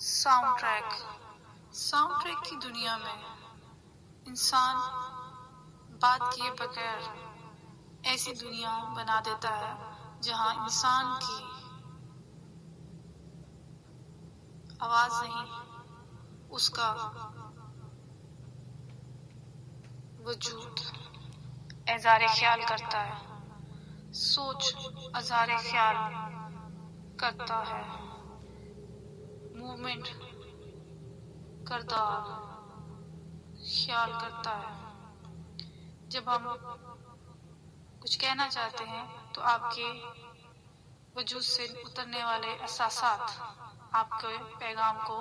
Sound track. Sound track की दुनिया में इंसान बात किए बगैर ऐसी दुनिया बना देता है जहां इंसान की आवाज नहीं, उसका वजूद एजारे ख्याल करता है, सोच एजारे ख्याल करता है, मूवमेंट करदार ख्याल करता है। जब हम कुछ कहना चाहते हैं तो आपके वजूद से उतरने वाले एहसासात आपके पैगाम को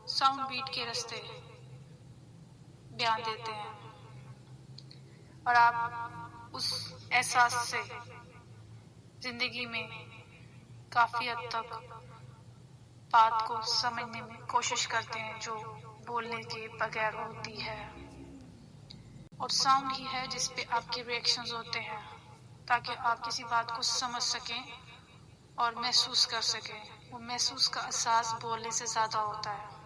साउंड बीट के रास्ते बयान देते हैं और आप उस एहसास से जिंदगी में काफी हद तक बात को समझने में कोशिश करते हैं जो बोलने के बगैर होती है। और साउंड ही है जिस पे आपके रिएक्शंस होते हैं ताकि आप किसी बात को समझ सकें और महसूस कर सकें। वो महसूस का एहसास बोलने से ज्यादा होता है।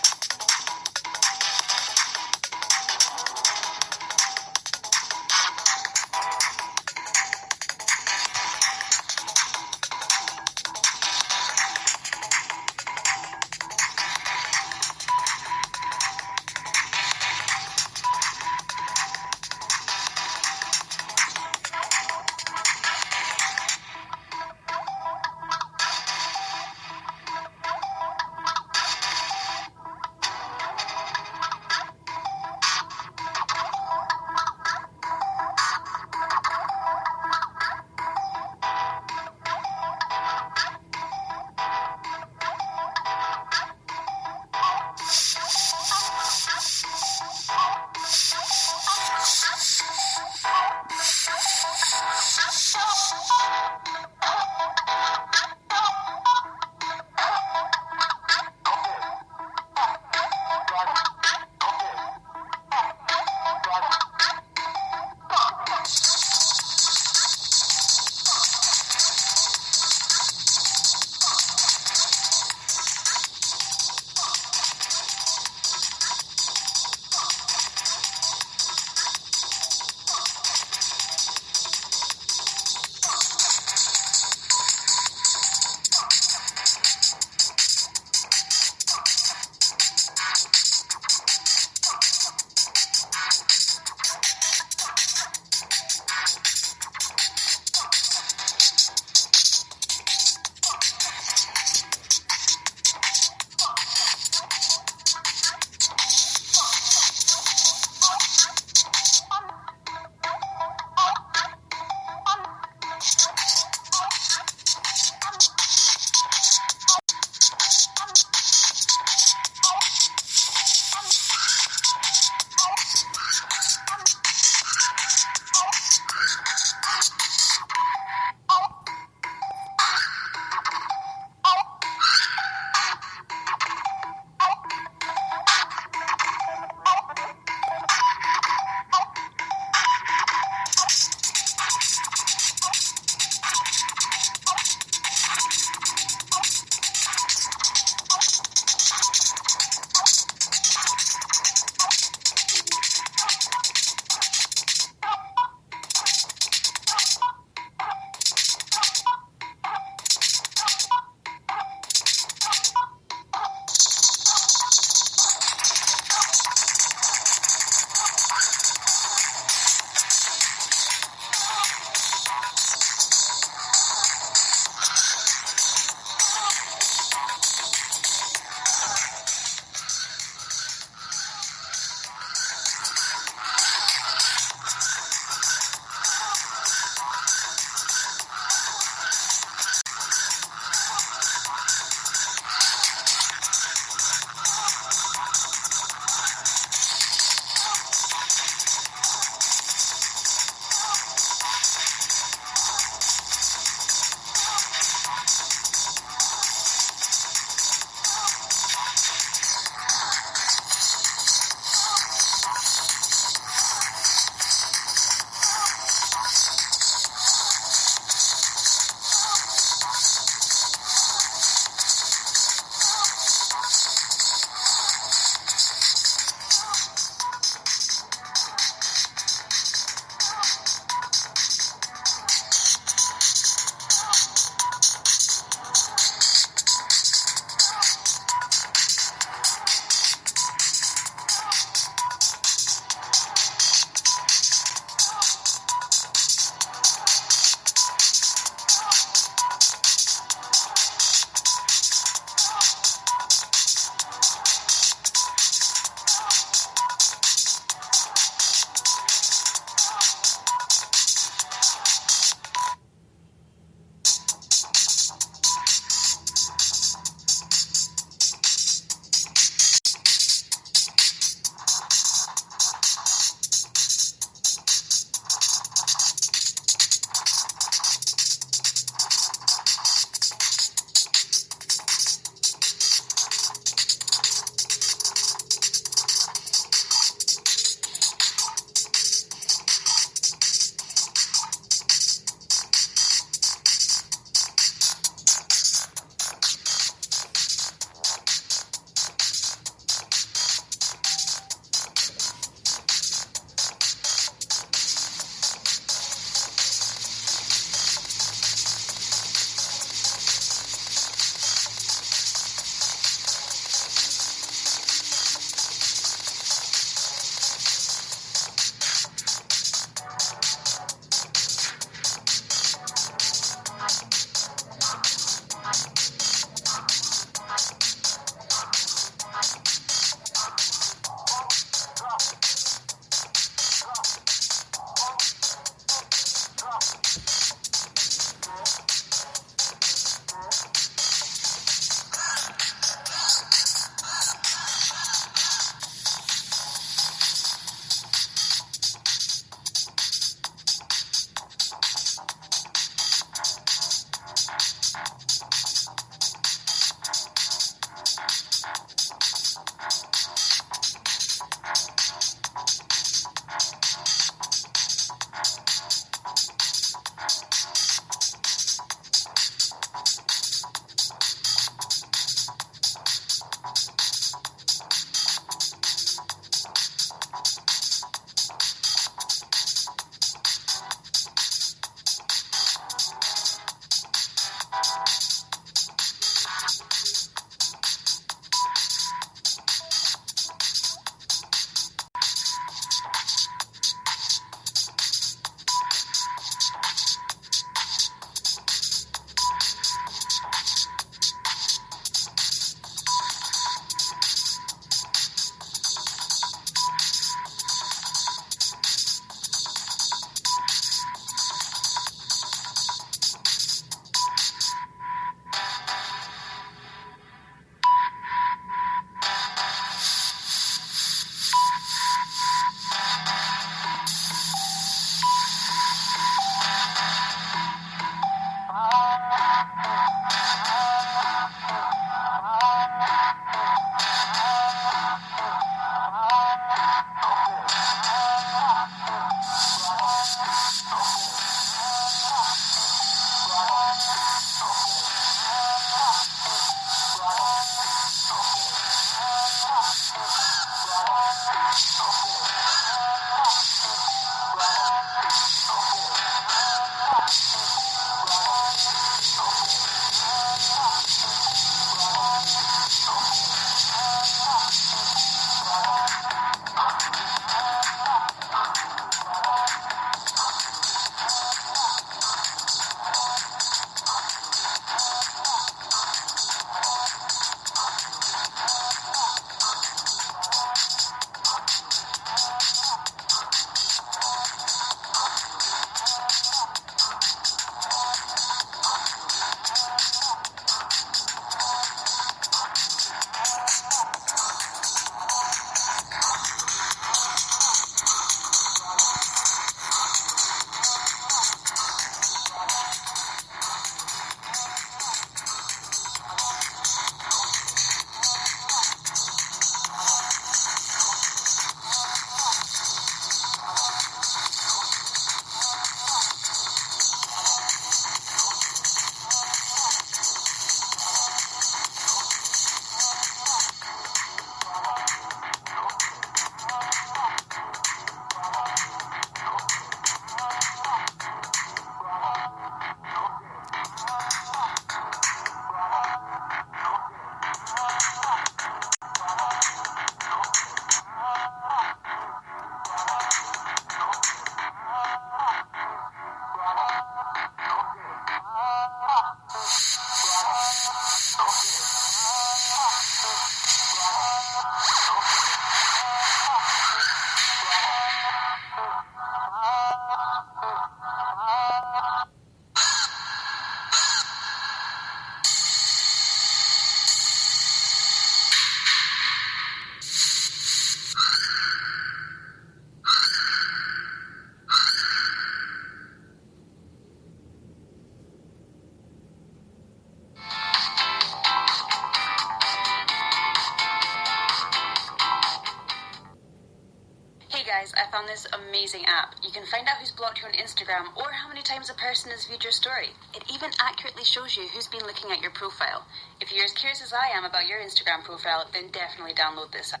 this amazing app. You can find out who's blocked you on Instagram or how many times a person has viewed your story. It even accurately shows you who's been looking at your profile. If you're as curious as I am about your Instagram profile, then definitely download this app.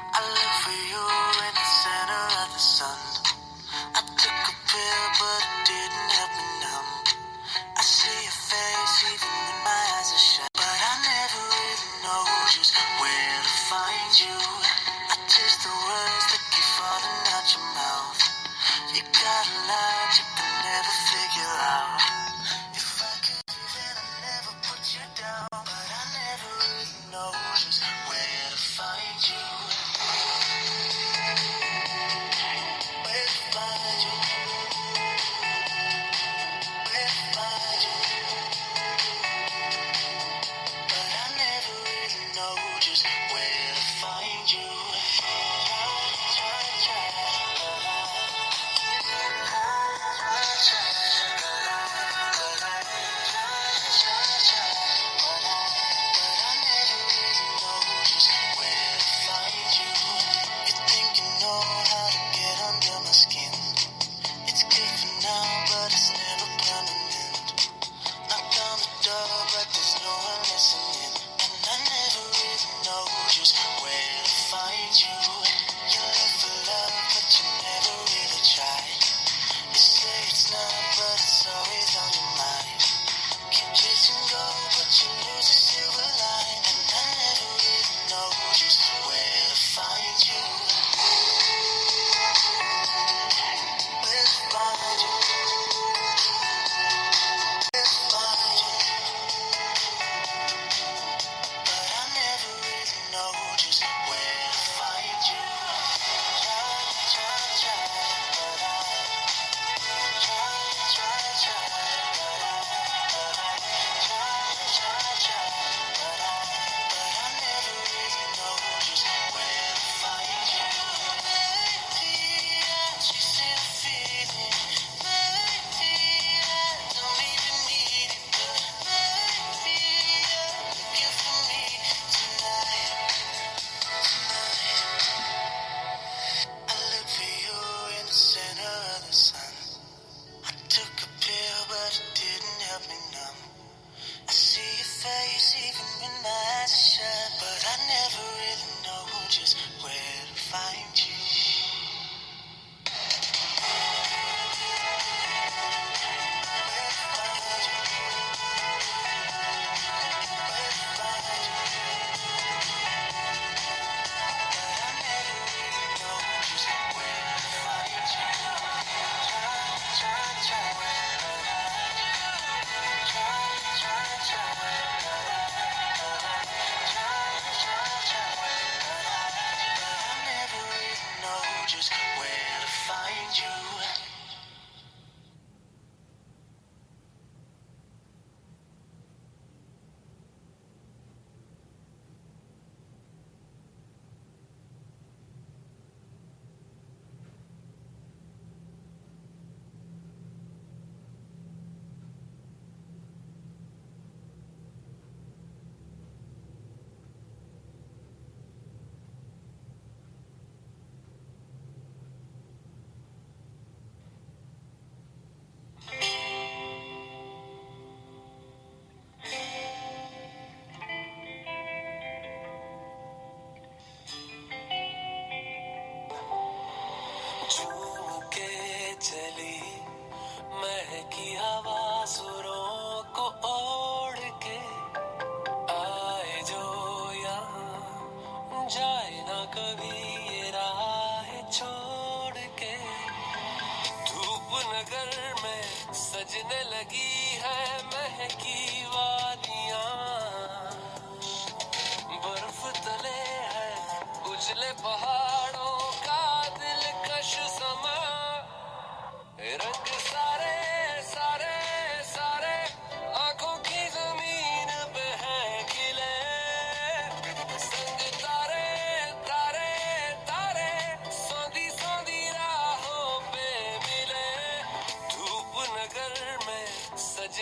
I live for you in the center of the sun. I took a pill, but it didn't help me numb. I see your face even when my eyes are shut, but I never really know just where to find you. I taste the words that keep falling out your mouth. You got a lot you can never figure out. If I could, then I'd never put you down, but I never really know just where to find you.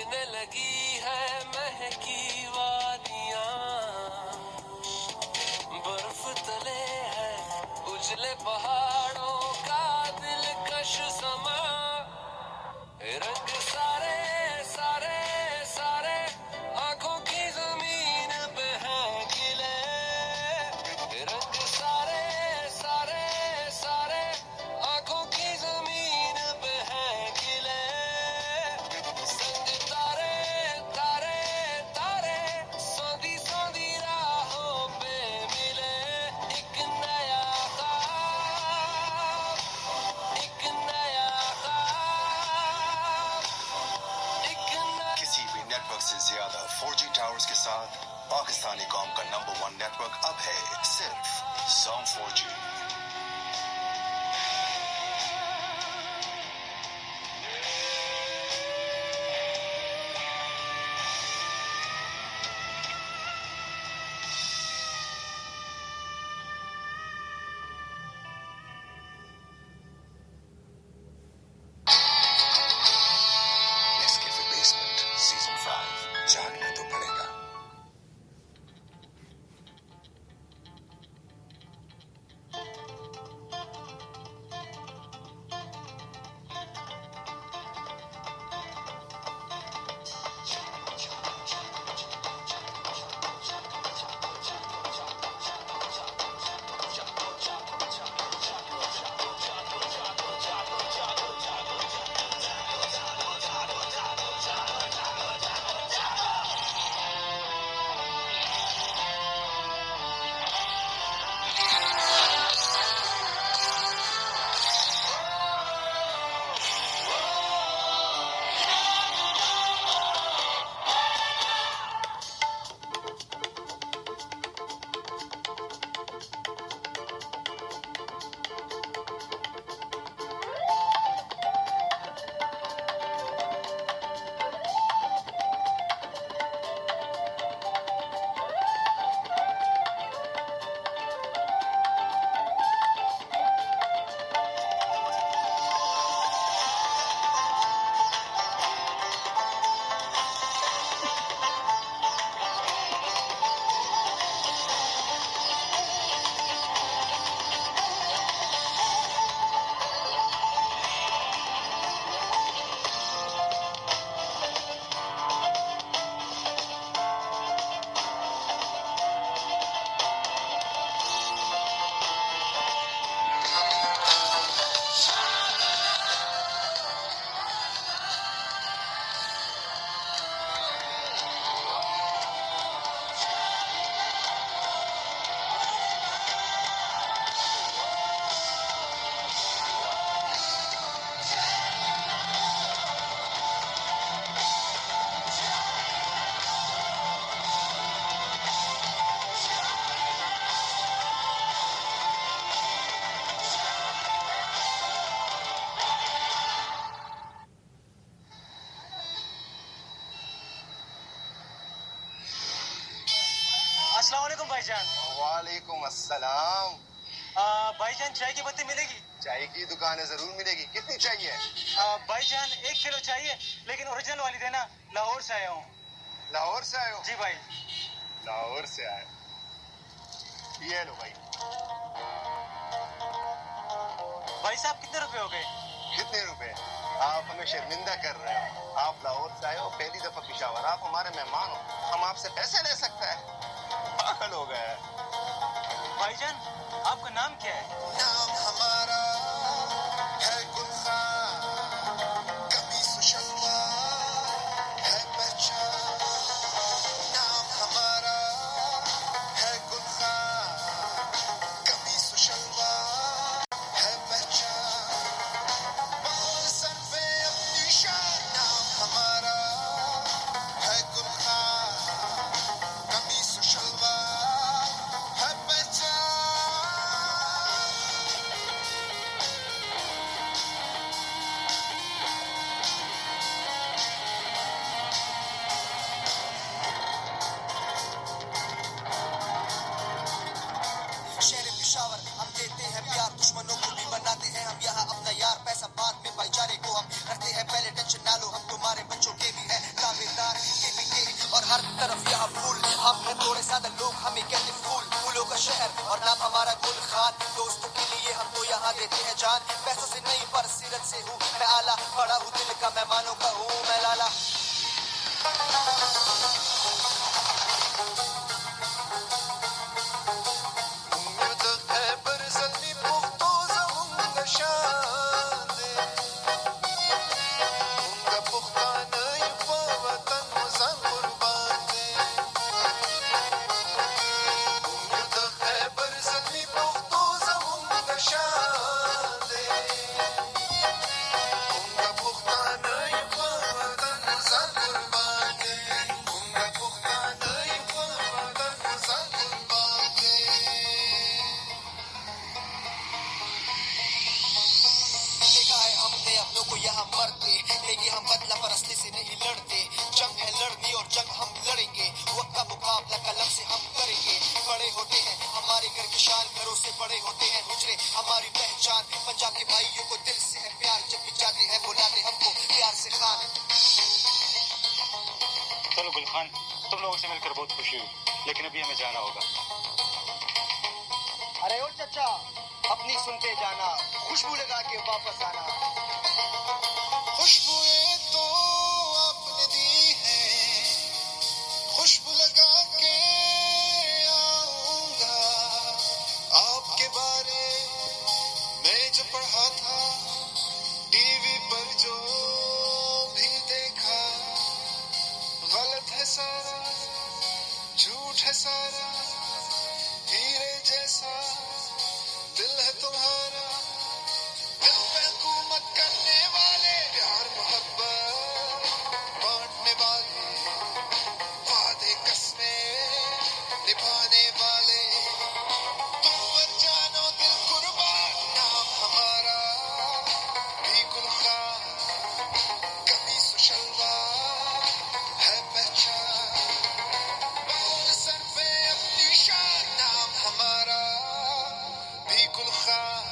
लगने लगी है महकी वादियां, बर्फ तले है उजले पहाड़ों का दिलकश समा, रंग सारे सारे सारे आंखों की जमीन पे है गिले, रंग सारे सारे सारे आंखों की जमीन पे है गिले, संग तारे तारे तारे सौंधी सौंधी राहों पे मिले, एक नया ख्वाब, एक नया ख्वाब, एक नया। किसी भी नेटवर्क से ज्यादा 4G टावर्स के साथ पाकिस्तानी कौम का नंबर 1 नेटवर्क अब है सिर्फ Zone 4G। Nescafe Basement Season 5 जागना तो पड़ेगा। अस्सलाम वालेकुम भाईजान। वालेकुम अस्सलाम। भाईजान चाय की पत्ती मिलेगी? चाय की दुकानें जरूर मिलेगी। कितनी चाहिए? भाईजान 1 किलो चाहिए, लेकिन ओरिजिनल वाली देना। लाहौर से आया हूँ। लाहौर से आए हो? जी भाई। लाहौर से आए। ये लो भाई। भाई साहब कितने रुपए हो गए? कितने रुपए? आप हमें शर्मिंदा कर रहे हो। आप लाहौर से आए हो, पहली दफा पिशावर, आप हमारे मेहमान हो, हम आपसे पैसे ले सकते हैं? पागल हो गए। भाईजान आपका नाम क्या है? नाम हमारा है गुलजार, कमीज शलवार है पहचान। नाम हमारा है गुलजार, कमीज शलवार है पहचान। बाल सर पे अपनी शान। नाम हमारा है गुलजार, कमीज शलवार है पहचान। देते हैं जान, पैसों से नहीं पर सीरत से हूँ मैं आला, बड़ा हूँ दिल का मेहमानों का हूँ मैं लाला। चलो गुलखान, तुम लोगों से मिलकर बहुत खुशी हुई, लेकिन अभी हमें जाना होगा। अरे ओ चचा, अपनी सुनते जाना, खुशबू लगा के वापस आना। खुशबुएं तो आपने दी है, खुशबू लगा के आऊंगा। आपके बारे में जो पढ़ा था, टीवी पर जो भी देखा, गलत है सारा, झूठ है सारा, हीरे जैसा दिल है तुम्हारा, दिल पे हुकूमत करने वाले, प्यार मोहब्बत बांटने वाले, वादे कसमें निभाने वाले, तुम पर जानो दिल कुर्बान, नाम हमारा भी गुलखान, कभी सुशलवार है पहचान, बोल सर पे अपनी शान, नाम हमारा भी गुलखान।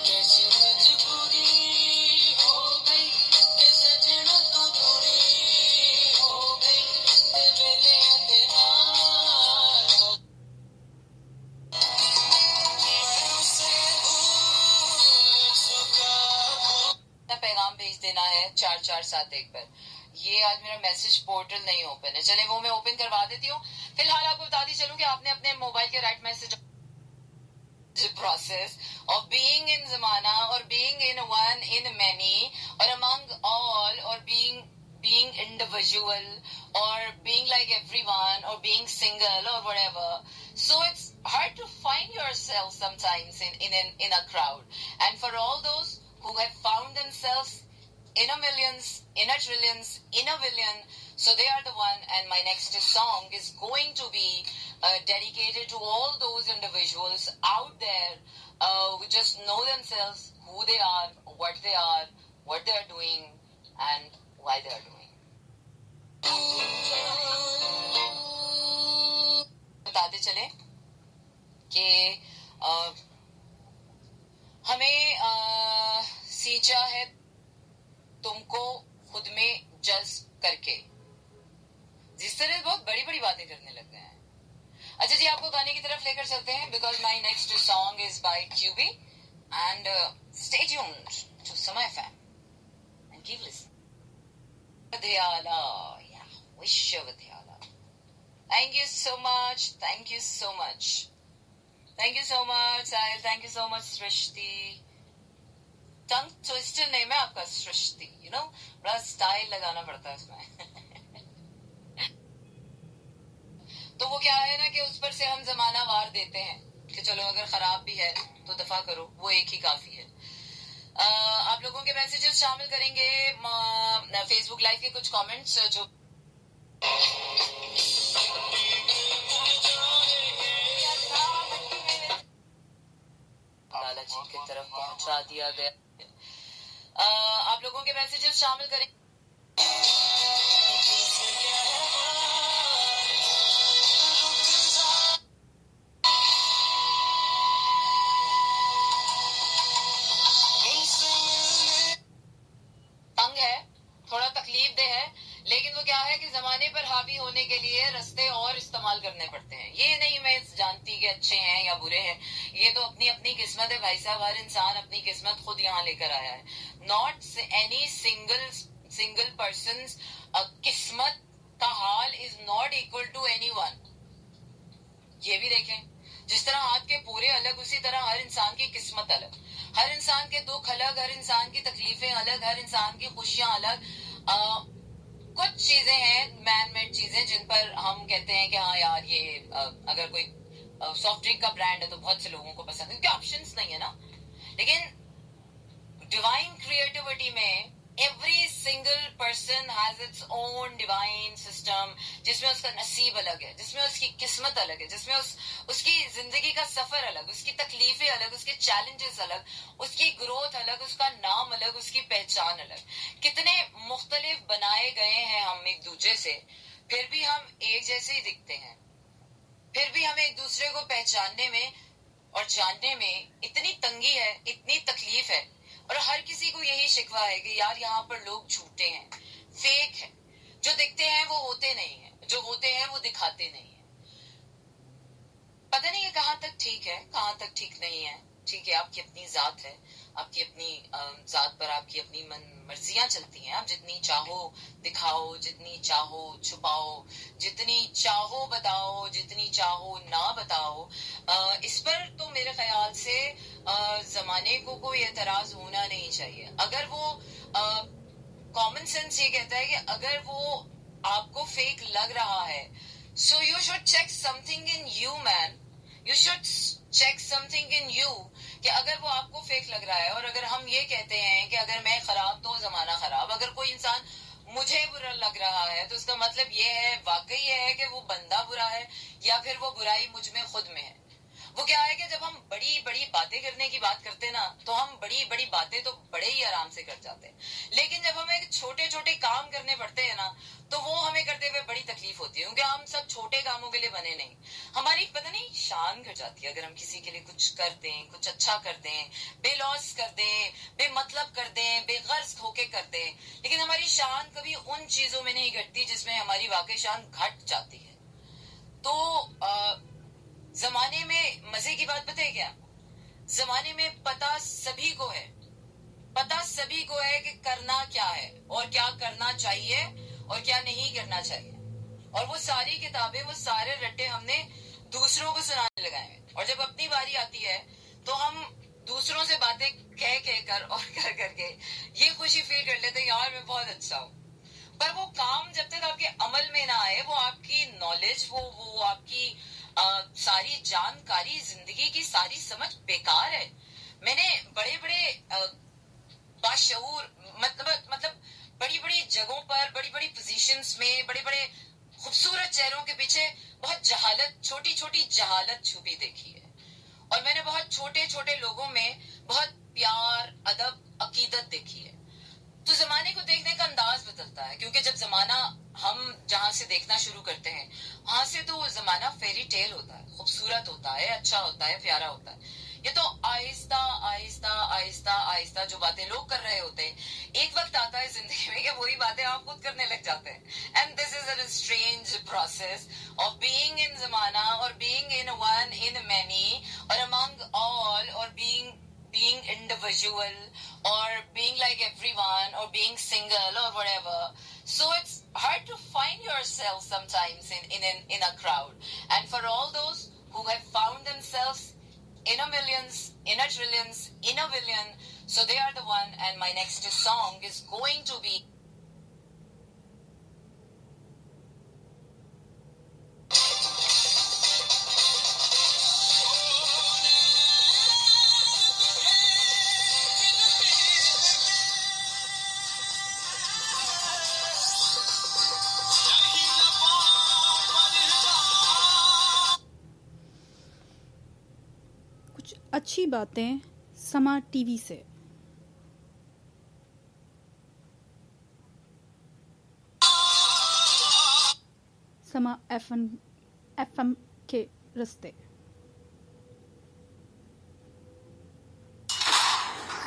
कैसी मजबूरी हो गई कि सजना तू दूरी हो गई, तेरे अंधेरार हो उसे भूल चुका हूँ। अपना पैगाम भेज देना है 4471 पर। ये आज मेरा मैसेज पोर्टल नहीं ओपन है, चले वो मैं ओपन करवा देती हूँ। फिलहाल आपको बताती चलूं कि आपने अपने मोबाइल के right message process of being in zamana or being in one in many or among all or being individual or being like everyone or being single or whatever, so it's hard to find yourself sometimes in a crowd. And for all those who have found themselves in a millions, in a trillions, in a billion, so they are the one. And my next song is going to be dedicated to all those individuals out there who just know themselves, who they are, what they are doing, and why they are doing. बताते चले कि हमें सींचा है तुमको खुद में जज्ब करके, जिस तरह बहुत बड़ी बड़ी बातें करने लग गए हैं। अच्छा जी, आपको गाने की तरफ लेकर चलते हैं, because my next song is by क्यूबी and stay tuned to Samay FM and keep listening. विद्याला, या विश्वविद्याला। Thank you so much, thank you so much, thank you so much Sahil, thank you so much Srishti. Tongue twister name है आपका Srishti, you know, बड़ा style लगाना पड़ता है इसमें। तो वो क्या है ना कि उस पर से हम जमाना वार देते हैं कि चलो अगर खराब भी है तो दफा करो, वो एक ही काफी है। आप लोगों के मैसेजेस शामिल करेंगे फेसबुक लाइव के कुछ कमेंट्स जो लालची की तरफ पहुंचा दिया गया। आप लोगों के मैसेजेस शामिल करें। थोड़ा तकलीफ दे है, लेकिन वो क्या है कि जमाने पर हावी होने के लिए रास्ते और इस्तेमाल करने पड़ते हैं। ये नहीं मैं जानती कि अच्छे हैं या बुरे हैं, ये तो अपनी अपनी किस्मत है भाई साहब। हर इंसान अपनी किस्मत खुद यहाँ लेकर आया है। नॉट एनी सिंगल पर्सन किस्मत का हाल is not equal to anyone. ये भी देखें, जिस तरह हाथ के पूरे अलग, उसी तरह हर इंसान की किस्मत अलग, हर इंसान के दुख अलग, हर इंसान की तकलीफें अलग, हर इंसान की खुशियां अलग। कुछ चीजें हैं मैन मेड चीजें जिन पर हम कहते हैं कि हाँ यार ये अगर कोई सॉफ्ट ड्रिंक का ब्रांड है तो बहुत से लोगों को पसंद है, क्योंकि ऑप्शंस नहीं है ना। लेकिन डिवाइन क्रिएटिविटी में every single person has its own divine system, जिसमें उसका नसीब अलग है, जिसमें उसकी किस्मत अलग है, जिसमें उसकी जिंदगी का सफर अलग, उसकी तकलीफें अलग, उसके चैलेंजेस अलग, उसकी ग्रोथ अलग, उसका नाम अलग, उसकी पहचान अलग। कितने मुख्तलिफ बनाए गए हैं हम एक दूसरे से, फिर भी हम एक जैसे ही दिखते हैं। फिर भी हमें एक दूसरे को पहचानने में और जानने में इतनी तंगी है, इतनी तकलीफ है, और हर किसी को यही शिकवा है कि यार यहाँ पर लोग झूठे हैं, फेक है। जो दिखते हैं वो होते नहीं है, जो होते हैं वो दिखाते नहीं है। पता नहीं ये कहाँ तक ठीक है, कहाँ तक ठीक नहीं है। ठीक है, आपकी अपनी जात है, आपकी अपनी जात पर आपकी अपनी मन मर्जियां चलती हैं। आप जितनी चाहो दिखाओ, जितनी चाहो छुपाओ, जितनी चाहो बताओ, जितनी चाहो ना बताओ। इस पर तो मेरे ख्याल से जमाने को कोई एतराज होना नहीं चाहिए। अगर वो कॉमन सेंस ये कहता है कि अगर वो आपको फेक लग रहा है, so you should check something in you man, you should check something in you, कि अगर वो आपको फेक लग रहा है, और अगर हम ये कहते हैं कि अगर मैं खराब तो जमाना खराब, अगर कोई इंसान मुझे बुरा लग रहा है तो उसका मतलब ये है, वाकई ये है कि वो बंदा बुरा है, या फिर वो बुराई मुझ में खुद में है। वो क्या है कि जब हम बड़ी बड़ी बातें करने की बात करते ना, तो हम बड़ी बड़ी बातें तो बड़े ही आराम से कर जाते हैं, लेकिन जब हमें छोटे छोटे काम करने पड़ते हैं ना, तो वो हमें करते हुए बड़ी तकलीफ होती है, क्योंकि हम सब छोटे कामों के लिए बने नहीं। हमारी पता नहीं शान घट जाती है अगर हम किसी के लिए कुछ कर दें, कुछ अच्छा कर दें, बेलौस कर दें, बेमतलब कर दें, बेगर्ज होके कर दें, लेकिन हमारी शान कभी उन चीजों में नहीं घटती जिसमें हमारी वाकई शान घट जाती है। तो जमाने में मजे की बात पता है क्या, जमाने में पता सभी को है, पता सभी को है कि करना क्या है और क्या करना चाहिए और क्या नहीं करना चाहिए, और वो सारी किताबें, वो सारे रट्टे हमने दूसरों को सुनाने लगाए हैं, और जब अपनी बारी आती है तो हम दूसरों से बातें कह कर और कर करके ये खुशी फील कर लेते हैं यार मैं बहुत अच्छा हूँ। पर वो काम जब तक आपके अमल में ना आए, वो आपकी नॉलेज, वो आपकी सारी जानकारी, जिंदगी की सारी समझ बेकार है। मैंने बड़े बड़े बाशऊर मतलब बड़ी बड़ी जगहों पर, बड़ी बड़ी पोजीशंस में, बड़े बड़े खूबसूरत चेहरों के पीछे बहुत जहालत, छोटी छोटी जहालत छुपी देखी है, और मैंने बहुत छोटे छोटे लोगों में बहुत प्यार, अदब, अकीदत देखी है। तो जमाने को देखने का अंदाज बदलता है, क्योंकि जब जमाना हम जहां से देखना शुरू करते हैं, वहां से तो जमाना फेरी टेल होता है, खूबसूरत होता है, अच्छा होता है, प्यारा होता है। ये तो आहिस्ता आहिस्ता आहिस्ता आहिस्ता जो बातें लोग कर रहे होते हैं, एक वक्त आता है जिंदगी में कि वही बातें आप खुद करने लग जाते हैं। And this is a strange process of being in जमाना, और being in one, in many, और अमंग ऑल, और being individual, or being like everyone, or being single, or whatever. So it's hard to find yourself sometimes in a crowd. And for all those who have found themselves in a millions, in a trillions, in a billion, so they are the one. And my next song is going to be अच्छी बातें समा TV से। समा FM के रास्ते।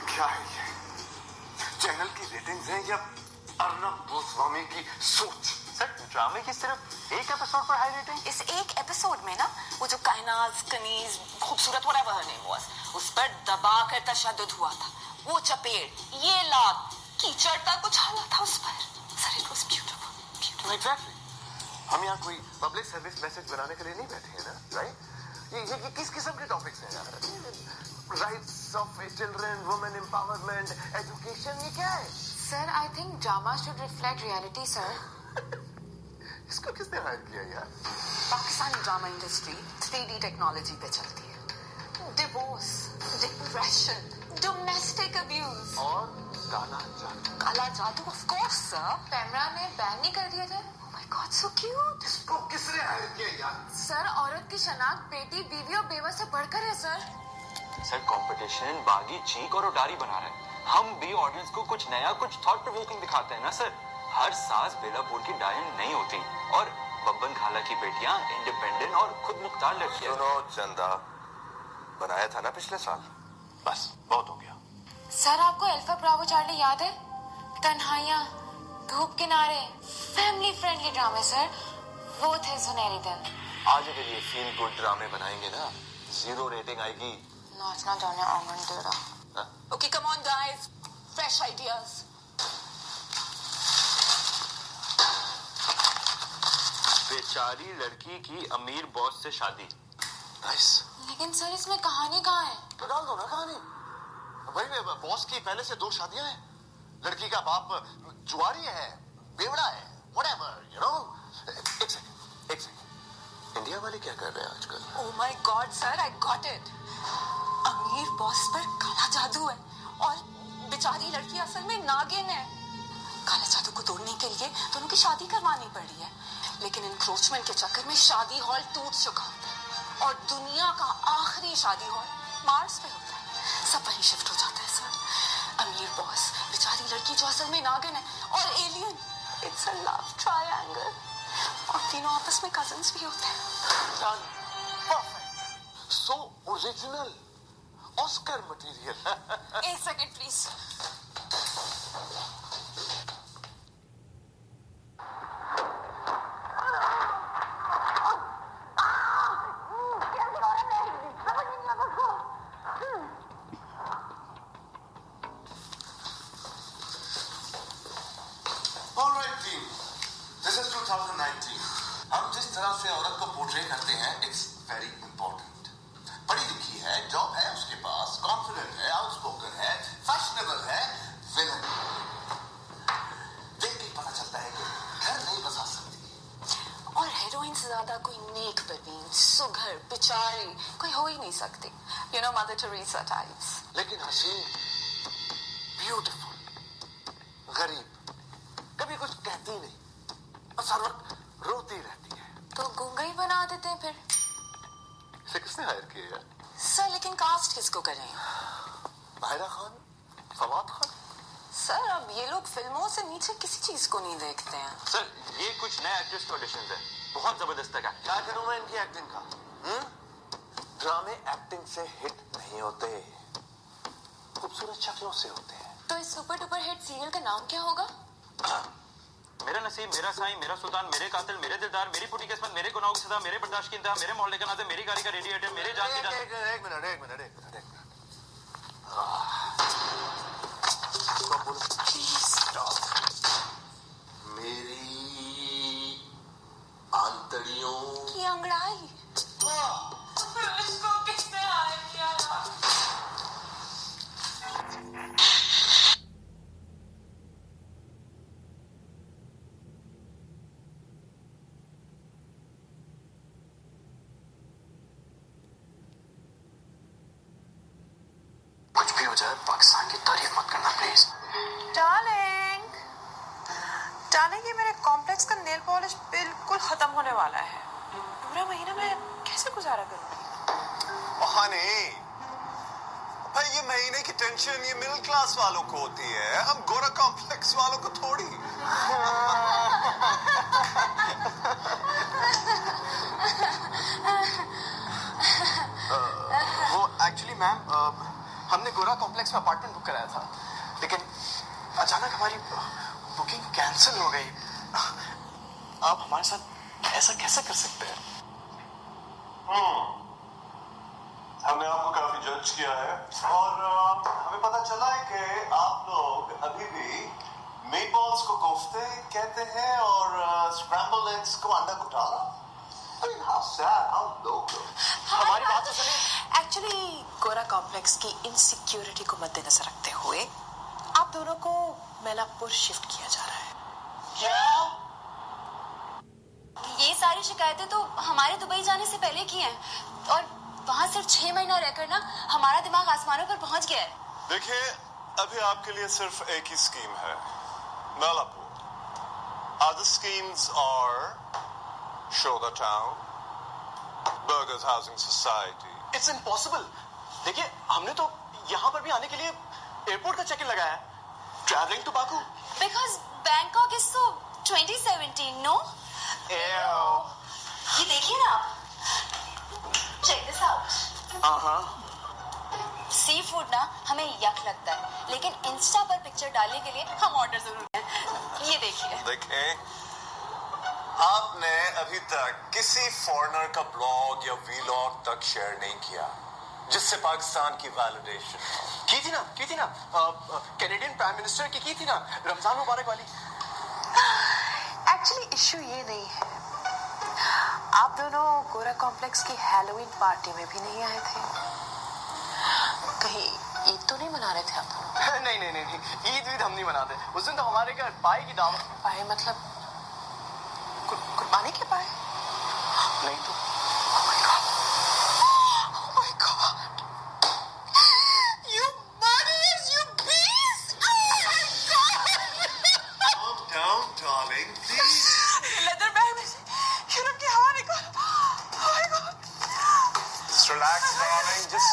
क्या है ये? चैनल की रेटिंग्स हैं या अर्नब गोस्वामी की सोच। सर ड्रामे की सिर्फ एक एपिसोड पर हाई रेटिंग? इस एक एपिसोड में ना वो जो कायनात कनीज खूबसूरत हो रहा है नेम वाज उस पर दबा कर तशद्दुद हुआ था। वो चपेट ये लात कीचड़ तक उछाला था उस पर। Sir it was beautiful. Exactly. हम यहाँ कोई पब्लिक सर्विस मैसेज बनाने के लिए नहीं बैठे हैं ना, राइट? ये किस किस्म के टॉपिक्स हैं यार? Rights of children, women empowerment, education, ये क्या है? Sir I think drama should reflect reality sir. इसको किसने हायर किया यार? Pakistani drama industry 3D technology पे चलती है। डिवोर्स, डिप्रेशन, डोमेस्टिक अब्यूज और काला जादू। काला जादू ऑफ कोर्स सर। कैमरा ने बैन नहीं कर दिए थे? Oh my God so cute. इसको किसने हायर किया यार? सर औरत की शनाख्त बेटी, बीवी और बेवा से बढ़कर है सर। सर कंपटीशन बागी चीक और उडारी बना रहा है। हम भी ऑडियंस को कुछ नया, कुछ थॉट प्रोवोकिंग दिखाते हैं ना सर। हर सास बेलापुर की डायन नहीं होती और बब्बन खाला की बेटियां इंडिपेंडेंट और खुद मुख्तार लड़कियां। सुनो चंदा, बनाया था ना पिछले साल, बस बहुत हो गया। सर आपको अल्फा ब्रावो चार्ली याद है? तन्हाइयाँ, धूप किनारे, फैमिली फ्रेंडली ड्रामे सर, वो थे सुनहरी दिन। आज अगर ये फील गुड ड्रामे बनाएंगे ना, 0 रेटिंग आएगी। नाचना जाने आमन तेरा। Okay come on guys, fresh ideas. बेचारी लड़की की अमीर बॉस से शादी। नाइस। लेकिन सर इसमें कहानी कहाँ है? तो डाल दो ना कहानी। भाई बॉस की पहले से 2 शादियां हैं। लड़की का बाप जुआरी है, बेवड़ा है, व्हाटएवर, यू नो। एक सेकंड। इंडिया वाले क्या कर रहे हैं आजकल? Oh my God sir, I got it. अमीर बॉस पर काला जादू है और बेचारी लड़की असल में नागिन है। काला जादू को तोड़ने के लिए दोनों की शादी करवानी पड़ी है, लेकिन इंक्रोचमेंट के चक्कर में शादी हॉल टूट चुका होता है और दुनिया का आखिरी शादी हॉल मार्स पे होता है। सब वहीं शिफ्ट हो जाता है सर। अमीर बॉस, बेचारी लड़की जो असल में नागिन है और alien. It's a love triangle और तीनों आपस में कजिन्स भी होते हैं। Perfect, so original, Oscar material. एक second please. Alright team, this is 2019। हम जिस तरह से औरत को पोर्ट्रे करते हैं, इट्स वेरी इंपॉर्टेंट। पढ़ी लिखी है, जॉब है उसके पास, कॉन्फिडेंट है, आउटस्पोकन है, फैशनेबल है, विलन। देख के पता चलता है कि घर नहीं बसा सकती। और हीरोइन से ज्यादा कोई नेक परवीन, सुघर, बेचारी कोई हो ही नहीं सकती। You know mother Teresa types. लेकिन हसीन, ब्यूटीफुल, गरीब, कभी कुछ कहती नहीं और हर वक्त रोती रहती है। तो गूंगा ही बना देते हैं फिर। इसे किसने हायर किया यार? सर लेकिन कास्ट किसको करें? माहिरा खान, फवाद खान। सर अब ये लोग फिल्मों से नीचे किसी चीज को नहीं देखते हैं। सर ये कुछ नए एक्ट्रेस के ऑडिशंस है, बहुत जबरदस्त है। क्या करूं मैं इनकी एक्टिंग का? ड्रामे एक्टिंग से हिट नहीं होते, खूबसूरत शक्लों से होते हैं। तो इस सुपर डुपर हिट सीरियल का नाम क्या होगा? मेरा नसीब, मेरा साईं, मेरा सुल्तान, मेरे कातिल, मेरे दिलदार, मेरी फूटी किस्मत, मेरे गुनाहों की सजा, मेरे बर्दाश्त की इंतहा, मेरे मोहल्ले का नाते, मेरी गाड़ी का रेडिएटर, मेरे जान की जान। एक मिनट। मेरी आंतड़ियों की अंगड़ाई। इसको किसने हायर किया यार? कुछ भी हो जाए, पाकिस्तान की तारीफ मत करना प्लीज। डार्लिंग ये मेरे कॉम्प्लेक्स का नेल पॉलिश बिल्कुल खत्म होने वाला है। पूरा महीना मैं कैसे गुजारा करूंगी? हनी, भाई ये महीने की टेंशन ये मिडिल क्लास वालों को होती है, हम गोरा कॉम्प्लेक्स वालों को थोड़ी। वो एक्चुअली मैम, हमने गोरा कॉम्प्लेक्स में अपार्टमेंट बुक कराया था, लेकिन अचानक हमारी बुकिंग कैंसिल हो गई। आप हमारे साथ ऐसा कैसे कर सकते हैं? हमने आपको काफी जज किया है और हमें पता चला है कि आप लोग अभी भी मीट बॉल्स को कोफ्ते कहते हैं और स्क्रैम्बल्ड एग्स को अंडा घोटाला। I mean, how sad, how low. हमारी बात तो सुनिए। एक्चुअली गोरा कॉम्प्लेक्स की इनसिक्योरिटी को मद्देनजर रखते हुए आप दोनों को मैलापुर शिफ्ट किया जा रहा है। क्या? ये सारी शिकायतें तो हमारे दुबई जाने से पहले की हैं और वहाँ सिर्फ 6 महीना रहकर ना हमारा दिमाग आसमानों पर पहुँच गया है। देखिए, अभी आपके लिए सिर्फ एक ही स्कीम है, Mylapore. Other schemes are Show the Town, Burgers Housing Society. It's impossible. देखिए, हमने तो यहाँ पर भी आने के लिए एयरपोर्ट का चेक इन लगाया है। Traveling to Baku. Because Bangkok is so 2017, no? ये देखिए ना आप। Check this out. Seafood ना हमें यक लगता है, लेकिन इंस्टा पर पिक्चर डालने के लिए हम ऑर्डर जरूर हैं। ये देखिए। देखें, आपने अभी तक किसी फॉरेनर का ब्लॉग या वीलॉग तक शेयर नहीं किया जिससे पाकिस्तान की वैलिडेशन की थी ना कैनेडियन प्राइम मिनिस्टर की थी ना, रमजान मुबारक वाली। एक्चुअली इश्यू ये नहीं है, आप दोनों गोरा कॉम्प्लेक्स की हैलोवीन पार्टी में भी नहीं आए थे। कहीं ईद तो नहीं मना रहे थे आप दोनों? नहीं, ईद हम नहीं मनाते। उस दिन तो हमारे घर पाए की दावत। पाए मतलब कुर्बानी के पाए? नहीं तो। Oh my God. Oh my God. You murderers, you beast. Oh my God. Calm down, darling, please. Leather bag में से यूरोप की हवा निकाल। Oh my God. Just relax, darling. Just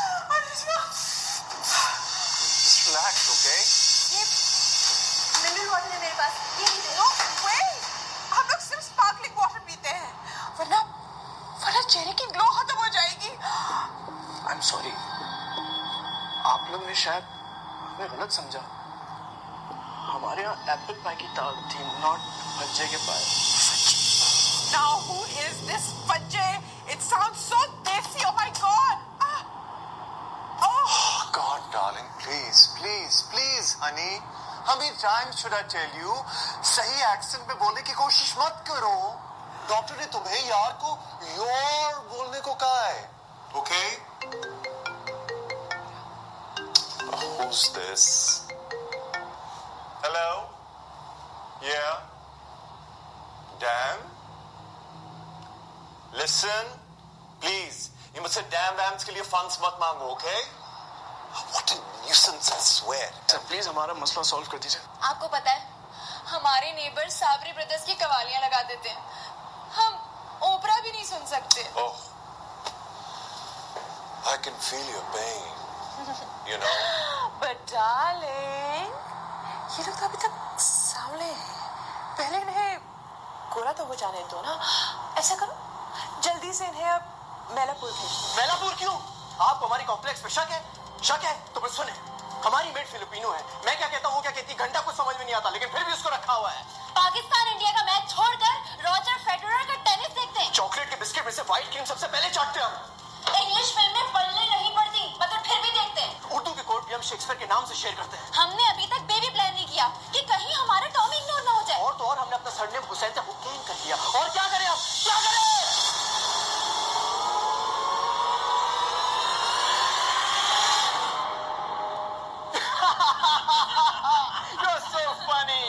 relax, okay? ये मिनरल वाटर है मेरे पास, ये नहीं दे। No way. हम लोग सिर्फ स्पार्कलिंग वाटर पीते हैं, वरना चेहरे की ग्लो खत्म हो जाएगी। I'm sorry. आप लोग ने शायद हमें गलत समझा। हमारे यहाँ एप्पल पाई की दावत थी, नॉट भज्जे के पाए। Now who is this fudge? It sounds so tasty. Oh my God. Oh, God, darling, please, honey. How many times should I tell you? सही एक्सेंट में बोलने की कोशिश मत करो। डॉक्टर ने तुम्हें यार को योर बोलने को कहा है, okay? Who's this? Hello? Yeah? Damn? Listen, please. ये मुझसे damn वैम्स के लिए फंड्स मत मांगो, okay? What a nuisance, I swear. Sir please हमारा मसला सॉल्व कर दीजिए। आपको पता है हमारे नेबर साबरी ब्रदर्स की कवालियां लगा देते हैं, हम ओपरा भी नहीं सुन सकते। Oh, I can feel your pain. You know. But darling, ये लोग तो अभी तक सांवले हैं, पहले इन्हें गोरा तो हो जाने दो ना। ऐसा करो, जल्दी से इन्हें अब मैलापुर भेज दो। मैलापुर क्यों? आपको हमारी कॉम्प्लेक्स पे शक है तो बस सुने, हमारी मेड फिलिपिनो है। मैं क्या कहता हूँ क्या कहती, घंटा कुछ समझ में नहीं आता, लेकिन फिर भी उसको रखा हुआ है। पाकिस्तान इंडिया का मैच छोड़कर रॉजर फेडरर का टेनिस देखते हैं। चॉकलेट के बिस्किट में से व्हाइट क्रीम सबसे पहले चाटते हैं हम। इंग्लिश फिल्में पढ़ने नहीं पड़ती, मगर फिर भी देखते हैं। उर्दू के कोड भी हम शेक्सपियर के नाम से शेयर करते हैं। हमने अभी तक बेबी प्लान नहीं किया कि कहीं हमारा टॉम इग्नोर ना हो जाए। और तो और हमने अपना सरनेम हुसैन से हुसैन कर दिया। और क्या करें हम, क्या करें?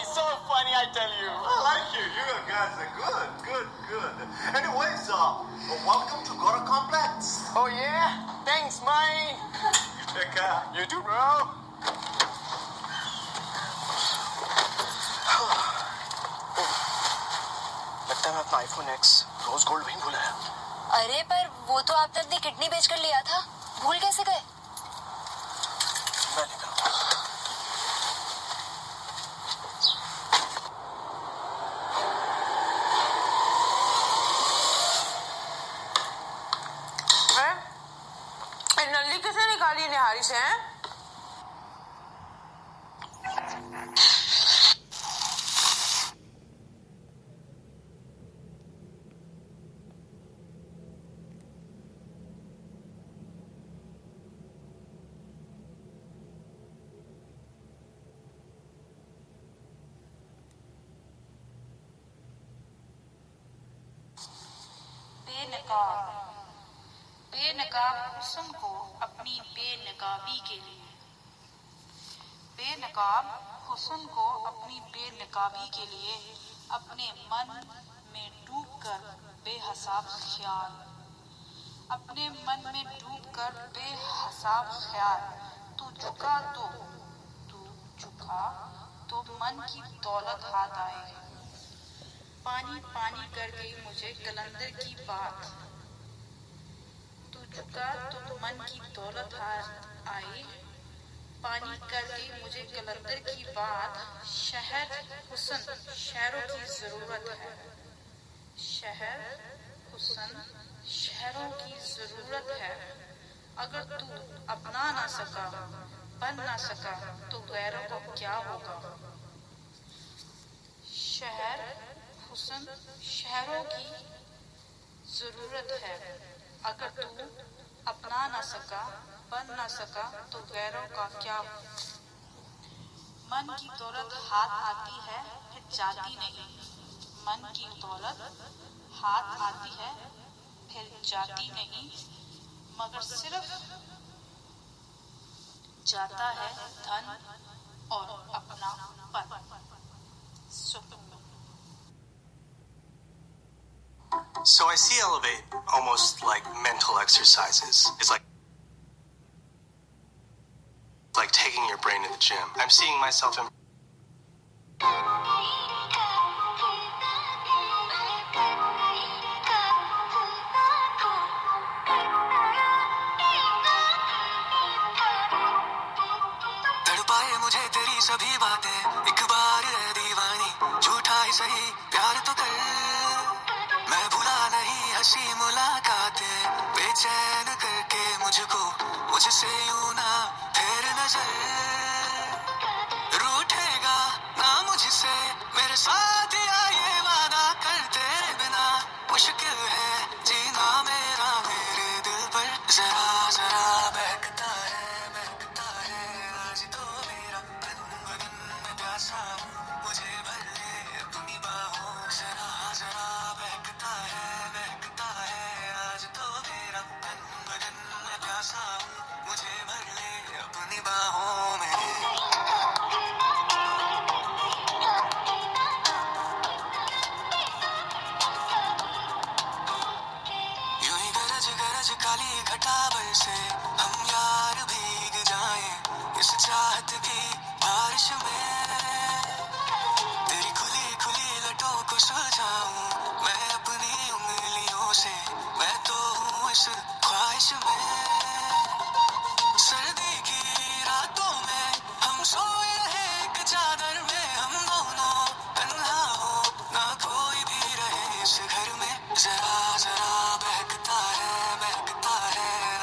So funny, I tell you. I like you. You guys are good. Anyways, welcome to Gora Complex. Oh yeah, thanks, mine. Take care. You too, bro. लगता है मैं अपना iPhone X रोज गोल्ड वहीं भूला है। अरे पर वो तो आप तक ने किडनी बेचकर लिया था, भूल कैसे गए? मैं लेकर आता हूँ। नल्ली किसने निकाली निहारी से? बेनकाब बेनकाब हुस्न को अपनी बेनकाबी के लिए, बेनकाब हुस्न को अपनी बेनकाबी के लिए अपने मन में डूबकर बेहिसाब ख्याल, अपने मन में डूबकर बेहिसाब ख्याल, तू झुका तो मन की दौलत हाथ आएगी। पानी पानी कर गई मुझे कलंदर की बात, तू झुका तो मन की दौलत हाथ आई। पानी कर गई मुझे कलंदर की बात, शहर हुस्न शहरों की जरूरत है, शहर हुस्न शहरों की जरूरत है। अगर तू अपना ना सका बन ना सका तो गैरों को क्या होगा। शहर हुस्न शहरों की जरूरत है, अगर तू अपना ना सका बन ना सका तो गैरों का क्या। मन की दौलत हाथ आती है फिर जाती नहीं, मन की दौलत हाथ आती है फिर जाती नहीं, मगर सिर्फ जाता है धन और अपना पद। So I see Elevate almost like mental exercises. It's like taking your brain to the gym. I'm seeing myself in तड़पाए मुझे तेरी सभी बातें, एक बार है दीवानी, झूठा ही सही प्यार तो कर। मैं भूला नहीं हंसी मुलाकातें, बेचैन करके मुझको मुझसे यूं ना फेर नजर। रूठेगा ना मुझसे मेरे साथ या ये वादा कर, तेरे बिना मुश्किल है जीना मेरा मेरे दिल पर। जरा जरा बहकता है आज तो मेरा तन बदन में प्यासा हूँ, मुझे भर ले अपनी बाहों। जरा जरा बहकता है आज तो मेरा तन बदन में प्यासा हूँ, मुझे भर ले अपनी बाहों में। यूं ही गरज गरज काली घटा बरसे, हम यार भीग जाएं इस चाहत की बारिश में। तेरी खुली खुली लटों को सजाऊं मैं अपनी उंगलियों से, मैं तो हूँ इस ख्वाहिश में। सर्दी की रातों में हम सोए रहे एक चादर में, हम दोनों तन्हा हो ना कोई भी रहे इस घर में। जरा जरा बहकता है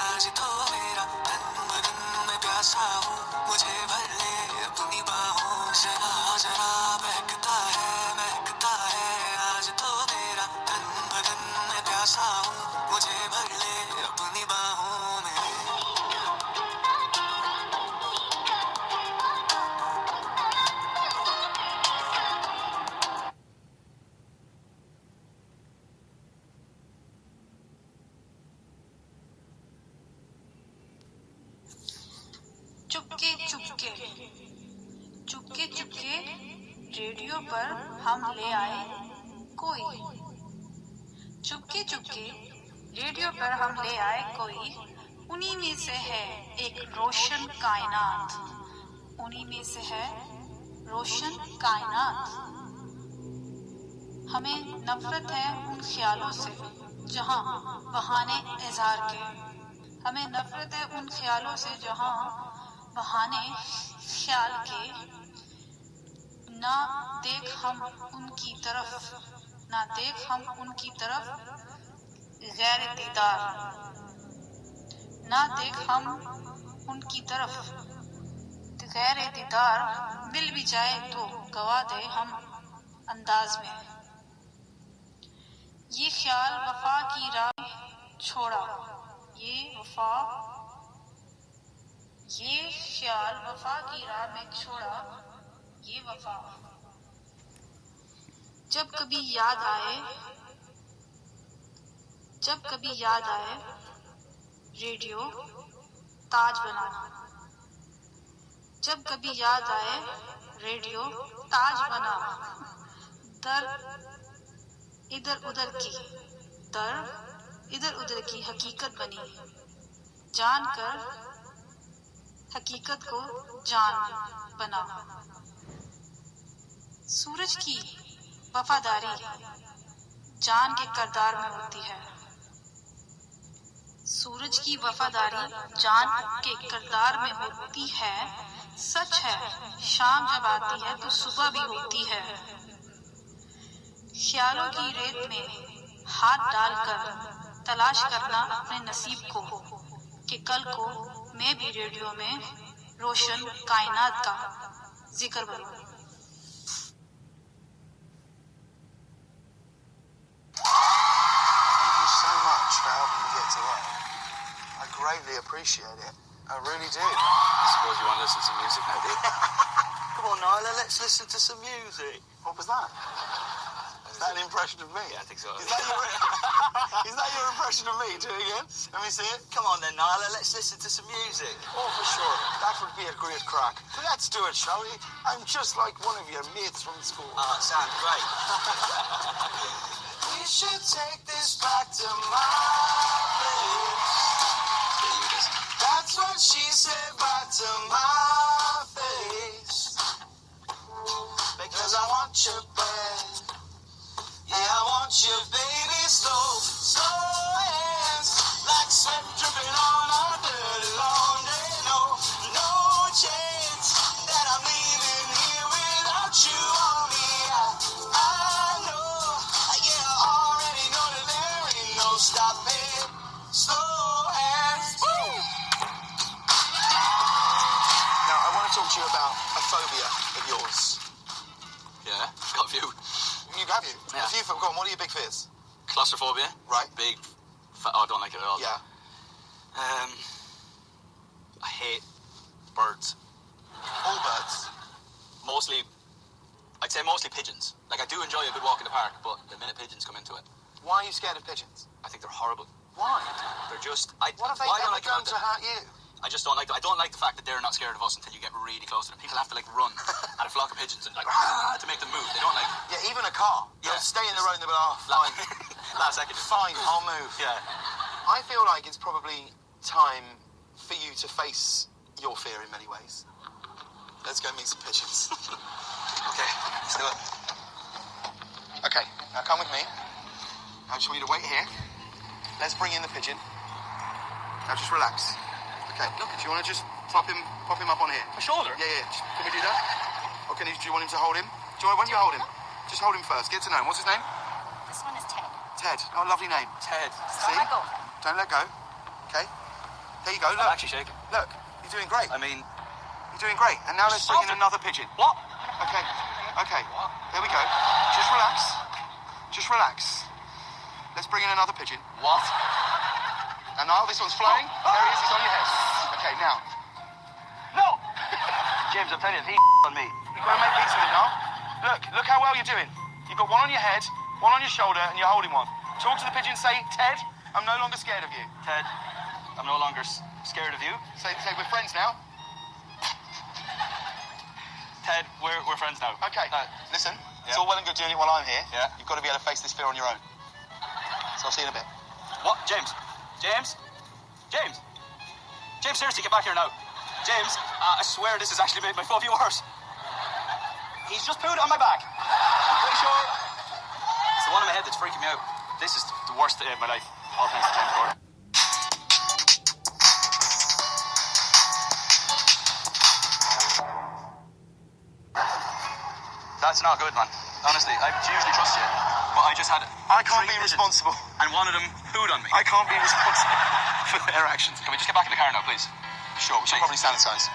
आज तो मेरा तन बदन में प्यासा हूँ, मुझे भर ले अपनी बाहों। जरा जरा बहकता है आज तो मेरा तन बदन में प्यासा हूँ, मुझे भर ले अपनी बाहों में। चुपके चुपके चुपके चुपके रेडियो पर हम ले आए कोई, चुपके चुपके रेडियो पर हम ले आए कोई, उन्हीं में से है एक रोशन कायनात, उन्हीं में से है रोशन कायनात। हमें नफरत है उन ख्यालों से जहां बहाने इज़हार के, हमें नफरत है उन ख्यालों से जहां बहाने ख्याल के। ना देख हम उनकी तरफ गैर दीदार, ना देख हम उनकी तरफ गैर दीदार, मिल भी जाए तो गवा दे हम अंदाज में। ये ख्याल वफा की राह छोड़ा, ये ख्याल वफा की राह में छोड़ा, ये वफा। जब कभी याद आए जब कभी याद आए रेडियो ताज बना। जब कभी याद आए रेडियो ताज बना। दर्द इधर उधर की हकीकत बनी। जानकर हकीकत को जान बना। सूरज की वफादारी जान के किरदार में होती है। सूरज की वफादारी जान के किरदार में होती है। सच है शाम जब आती है तो सुबह भी होती है। ख्यालों की रेत में हाथ डालकर तलाश करना अपने नसीब को कि कल को मैं भी रेडियो में रोशन कायनात का जिक्र बनूं। Thank you so much for helping me get to work. I greatly appreciate it. I really do. I suppose you want to listen to some music now, do you? Come on, Nyla, let's listen to some music. What was that? Is that an impression of me? Yeah, I think so. Is that your impression of me? Do it again. Let me see it. Come on then, Nyla, let's listen to some music. Oh, for sure. That would be a great crack. Let's do it, shall we? I'm just like one of your mates from school. Oh, it sounds great. We should take this back to my place. That's what she said back to my face. Because I want you bad. Yeah, I want you, baby, slow hands, like sweat dripping on a dirty long day. No chance that I'm leaving here without you on me. I know, yeah, I already know that there ain't no stopping. Slow hands. Woo! Now, I want to talk to you about a phobia of yours. Yeah, got a few. Have you? Yeah. A few, go on, what are your big fears? Claustrophobia. Right. Big. I don't like it at all. Yeah. I hate birds. All birds? Mostly, I'd say mostly pigeons. Like, I do enjoy a good walk in the park, but the minute pigeons come into it, Why are you scared of pigeons? I think they're horrible. Why? They're just... What have they why I don't ever like done them? to hurt you? I just don't like them. I don't like the fact that they're not scared of us until you get really close to them. People have to, like, run at a flock of pigeons and, like, to make them move. They don't, like... Yeah, even a car. Yeah. They'll stay in the road and they'll be like, oh, fine. Last second. Fine, I'll move. Yeah. I feel like it's probably time for you to face your fear in many ways. Let's go meet some pigeons. Okay, let's do it. Okay, now come with me. I just want you to wait here. Let's bring in the pigeon. Now just relax. Okay, look, do you want to just pop him up on here? My shoulder? Yeah. Can we do that? Or do you want him to hold him? When you hold him, just hold him first. Get to know him. What's his name? This one is Ted. Ted. Oh, lovely name. Ted. See? Don't let go. Don't let go. Okay. There you go. Look. I'm actually shaking. Look, you're doing great. I mean... You're doing great. And now let's bring in another pigeon. What? Okay. There we go. Just relax. Let's bring in another pigeon. What? And now this one's flying. There he is. He's on your head. Okay, now. No! James, I'm telling you, he on me. You've got to make peace with it now. Look how well you're doing. You've got one on your head, one on your shoulder, and you're holding one. Talk to the pigeon. Say, Ted, I'm no longer scared of you. Ted, I'm no longer scared of you. Say we're friends now. Ted, we're friends now. Okay. Listen, it's Yeah. all well and good doing it while I'm here. Yeah. You've got to be able to face this fear on your own. So I'll see you in a bit. What? James, seriously, get back here now. James, I swear this has actually made my phobia worse. He's just pooed on my back. I'm pretty sure it's the one in my head that's freaking me out. This is the worst day of my life. All thanks to James Gordon. That's not good, man. Honestly, I usually trust you, but I just had... I can't three be pigeons, responsible. And one of them pooed on me. I can't be responsible for their actions. Can we just get back in the car now, please? Sure, we should probably sanitize.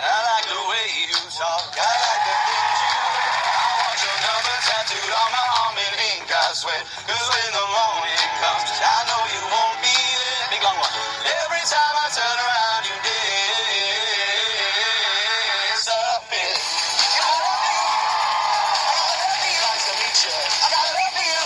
I like the way you talk. I like the things you wear. I want your number tattooed on my arm in ink, I swear. 'Cause when the morning comes, I know you won't be there. Big long one. Every time I turn around, you disappear. I love you. Nice to meet you. I gotta love you.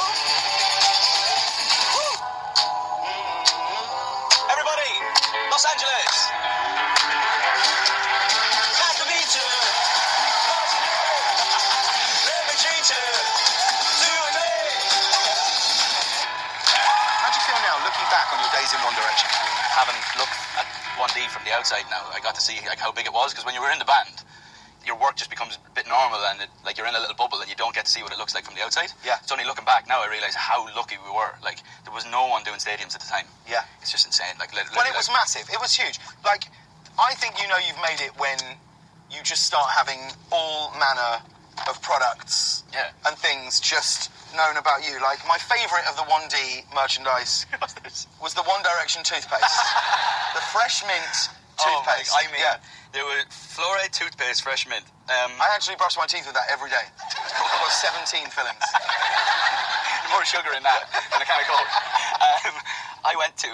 1D from the outside now. I got to see like how big it was, because when you were in the band, your work just becomes a bit normal, and like you're in a little bubble and you don't get to see what it looks like from the outside. Yeah. It's only looking back now I realise how lucky we were. Like, there was no one doing stadiums at the time. Yeah. It's just insane. Like, Well, it was massive. It was huge. Like, I think you know you've made it when you just start having all manner of products and things just known about you. Like, my favourite of the 1D merchandise was the One Direction toothpaste. The Fresh Mint toothpaste. Oh, I mean, there were fluoride toothpaste, Fresh Mint. I actually brush my teeth with that every day. I've got 17 fillings. More sugar in that than a can of Coke. I went to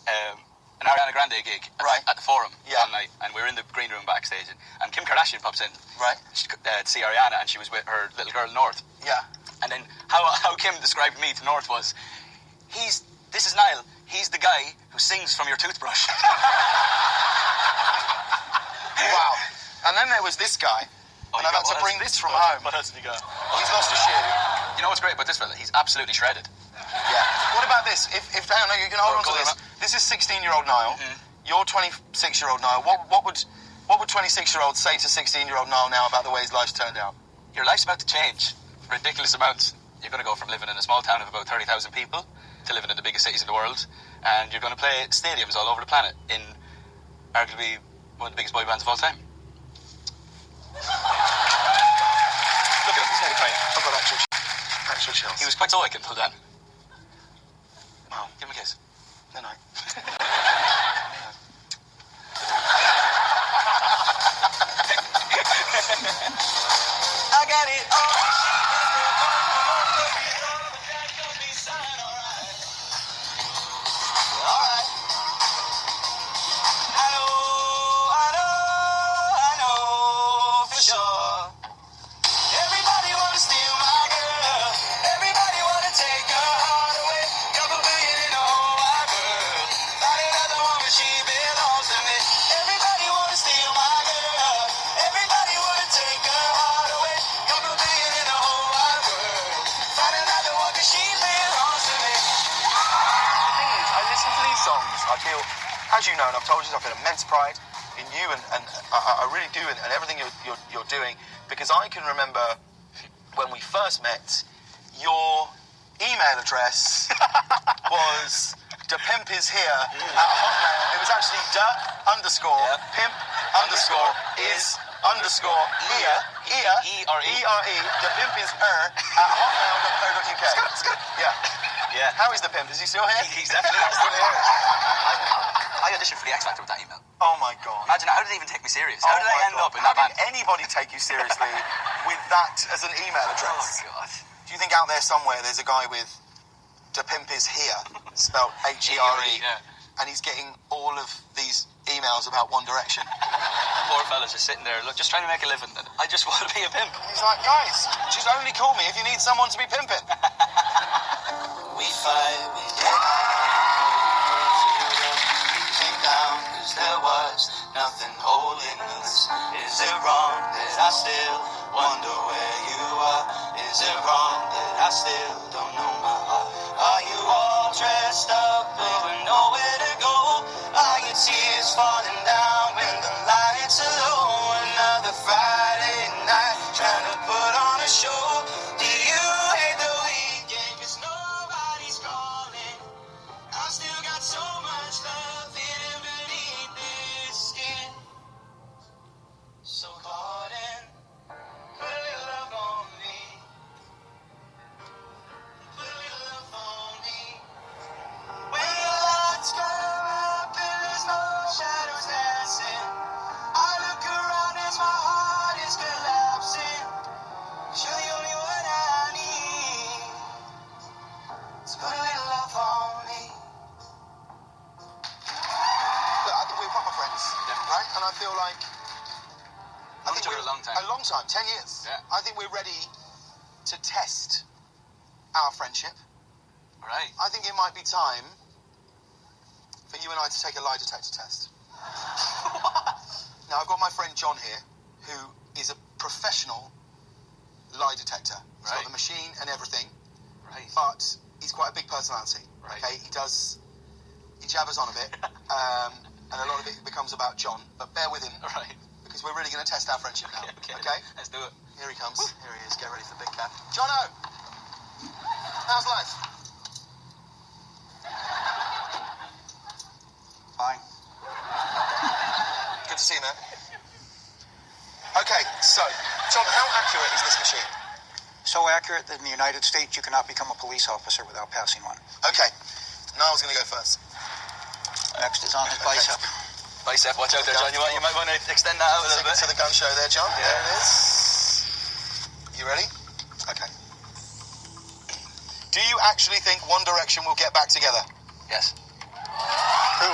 an Ariana Grande gig at the Forum one night, and we were in the green room backstage, and Kim Kardashian pops in to see Ariana, and she was with her little girl North. Yeah. And then how Kim described me to North was, this is Niall, he's the guy who sings from your toothbrush. Wow. And then there was this guy, and I've had to bring this from home. What else did he got? He's lost a shoe. You know what's great about this fella? He's absolutely shredded. Yeah. What about this? If hang on, you can hold on to this. This is 16-year-old Niall. You're 26-year-old Niall. What would 26-year-olds say to 16-year-old Niall now about the way his life's turned out? Your life's about to change ridiculous amounts. You're going to go from living in a small town of about 30,000 people to living in the biggest cities in the world, and you're going to play stadiums all over the planet in arguably one of the biggest boy bands of all time. Look at him, he's nearly crying. I've got actual chills. He was quite stoic until then. Wow. Give him a kiss. No. I got it all. Alright. I know for sure. Everybody wanna steal my girl. Everybody wanna take her heart away. Couple billion in the whole wide world. Find another one, but she belongs to me. Everybody wanna steal my girl. Everybody wanna take her heart away. Couple billion in the whole wide world. Find another one, 'cause she belongs to me. The thing is, I listen to these songs, I feel, as you know, and I've told you, I feel immense pride in you, and I really do, and everything you're doing, because I can remember when we first met, your email address was @pimpishere@hotmail. It was actually _pimp_is_here @pimpishere@hotmail.co.uk. Yeah. How is the pimp? Is he still here? He's definitely still here. I auditioned for the X Factor with that email. Oh my God. Imagine, how did they even take me serious? How did I end up in How that band? did anybody take you seriously with that as an email address? Oh God. Do you think out there somewhere there's a guy with @pimpishere, spelled HERE, and he's getting all of these emails about One Direction? Poor fella's just sitting there, just trying to make a living. I just want to be a pimp. He's like, guys, just only call me if you need someone to be pimping. We fight, we came down, 'cause there was nothing holding us. Is it wrong that I still wonder where you are? Is it wrong that I still don't know my heart? Are you all dressed up but with nowhere to go? Are your tears falling down when the lights are low? Another Friday night trying to put on a show. Do you hate the weekend 'cause nobody's calling? I've still got so much love hidden beneath this skin. So caught in, put a little love on me. Put a little love on me. When the lights go up and there's no shadows dancing, I look around as my heart is collapsing. 'Cause you're the only one I need. So put a little love on me. Look, I think we're proper friends, right? And I feel like... Known each other a long time. A long time, 10 years. Yeah. I think we're ready to test our friendship. Right. I think it might be time for you and I to take a lie detector test. Now, I've got my friend John here, who is a professional lie detector. He's got the machine and everything. Right. But he's quite a big personality. Right. Okay, he jabbers on a bit. and a lot of it becomes about John, but bear with him. All right. Because we're really going to test our friendship now. Okay? Let's do it. Here he comes. Here he is. Get ready for the big cat. Jono! How's life? Fine. Good to see you, man. Okay, so, John, how accurate is this machine? So accurate that in the United States you cannot become a police officer without passing one. Okay, Niall's going to go first. Next is on his bicep. Bicep, watch out there, John. You might want to extend that out a little bit. To the gun show there, John. Yeah. There it is. You ready? Okay. Do you actually think One Direction will get back together? Yes. Who?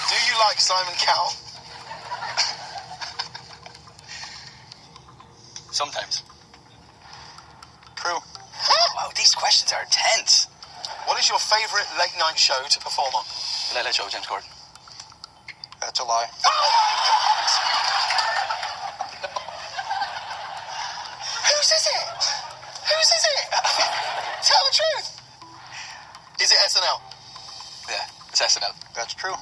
Do you like Simon Cowell? Sometimes. True. Wow, these questions are intense. What is your favourite late night show to perform on? The Late Late Show with James Corden. That's a lie. Whose is it? Whose is it? Tell the truth. Is it SNL? Yeah, it's SNL. That's true.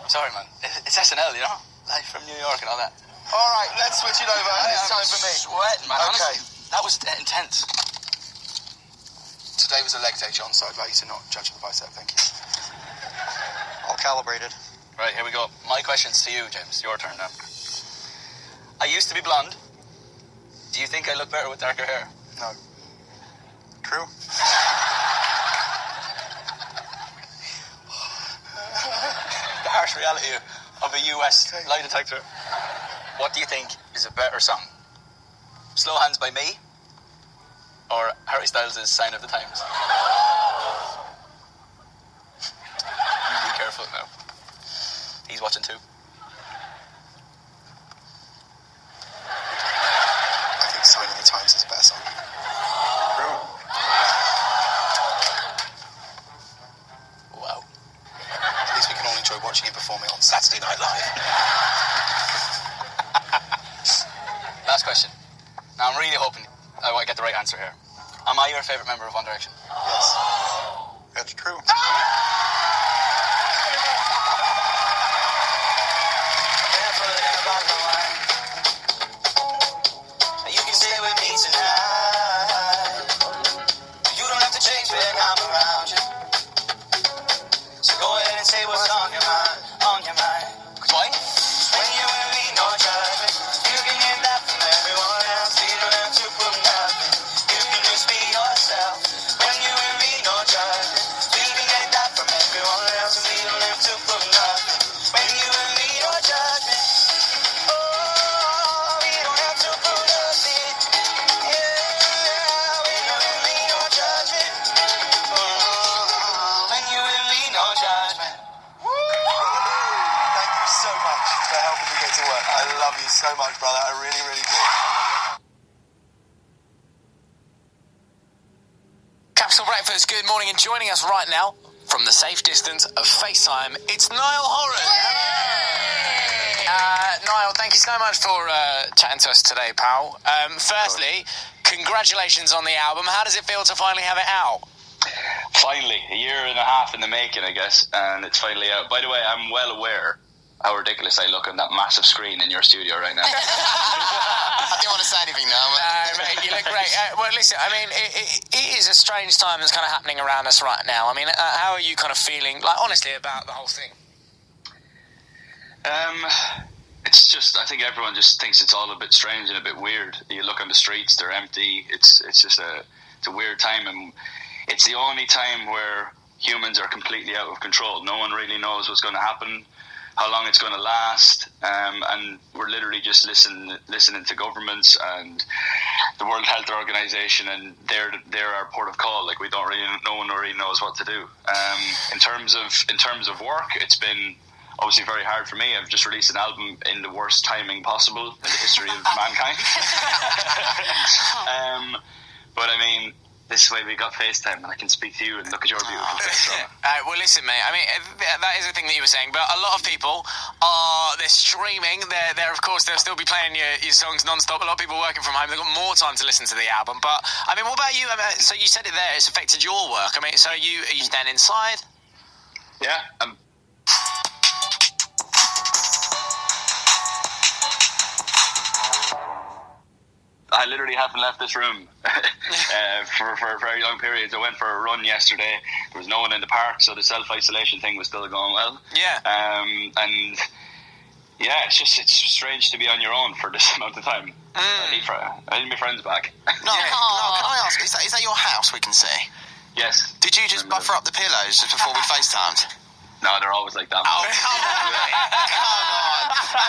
I'm sorry, man. It's SNL, you know? Live from New York and all that. All right, let's switch it over. It's time for me. Sweating, man. Okay. Honestly, that was intense. Today was a leg day, John, so I'd like you to not judge the bicep. Thank you. All calibrated. Right, here we go. My question's to you, James. Your turn now. I used to be blonde. Do you think I look better with darker hair? No. True. The harsh reality of a US lie detector. What do you think is a better song? Slow Hands by me or Harry Styles' Sign of the Times? Be careful now. He's watching too. I think Sign of the Times is a better song. True. Wow. At least we can all enjoy watching him perform it on Saturday Night Live. Last question. Now, I'm really hoping I get the right answer here. Am I your favourite member of One Direction? Yes. That's true. You can stay with me tonight. You don't have to change when I'm around you. So go ahead and say what's on your mind, on your mind. Why? When you're with me, no judgment. You can get that from everyone else. You don't have to prove nothing. You can just be yourself. When you're with me, no judgment. You can get that from everyone else. And we don't have to prove nothing. When you're with me, no judgment. Oh, we don't have to prove nothing. Yeah, when you're with me, no judgment. Oh, when you're with me, no judgment. Thank you so much for helping me get to work. I love you so much, brother. I really, really do. Capital Breakfast, good morning, and joining us right now from the safe distance of FaceTime, it's Niall Horan. Niall, thank you so much for chatting to us today, pal. Firstly, congratulations on the album. How does it feel to finally have it out? Finally, a year and a half in the making, I guess, and it's finally out. By the way, I'm well aware how ridiculous I look on that massive screen in your studio right now. I didn't want to say anything now. No, mate, you look great. Well, listen, I mean, it is a strange time that's kind of happening around us right now. I mean, how are you kind of feeling, like, honestly, about the whole thing? It's just, I think everyone just thinks it's all a bit strange and a bit weird. You look on the streets, they're empty. It's just it's a weird time, and it's the only time where humans are completely out of control. No one really knows what's going to happen, how long it's going to last, and we're literally just listening to governments and the World Health Organization, and they're our port of call. Like, no one really knows what to do. In terms of work, it's been obviously very hard for me. I've just released an album in the worst timing possible in the history of mankind. But I mean, this way we got FaceTime, and I can speak to you and look at your beautiful face. Well, listen, mate, I mean, that is the thing that you were saying, but a lot of people they're streaming, they're of course, they'll still be playing your songs non-stop. A lot of people working from home, they've got more time to listen to the album. But, I mean, what about you? I mean, so you said it there, it's affected your work. I mean, so are you staying inside? Yeah. I literally haven't left this room for very long periods. I went for a run yesterday. There was no one in the park, so the self-isolation thing was still going well. Yeah. And yeah, it's strange to be on your own for this amount of time. I need my friends back. No, can I ask, is that your house we can see? Yes. Did you just buffer up the pillows before we FaceTimed? No, they're always like that. Oh, come on.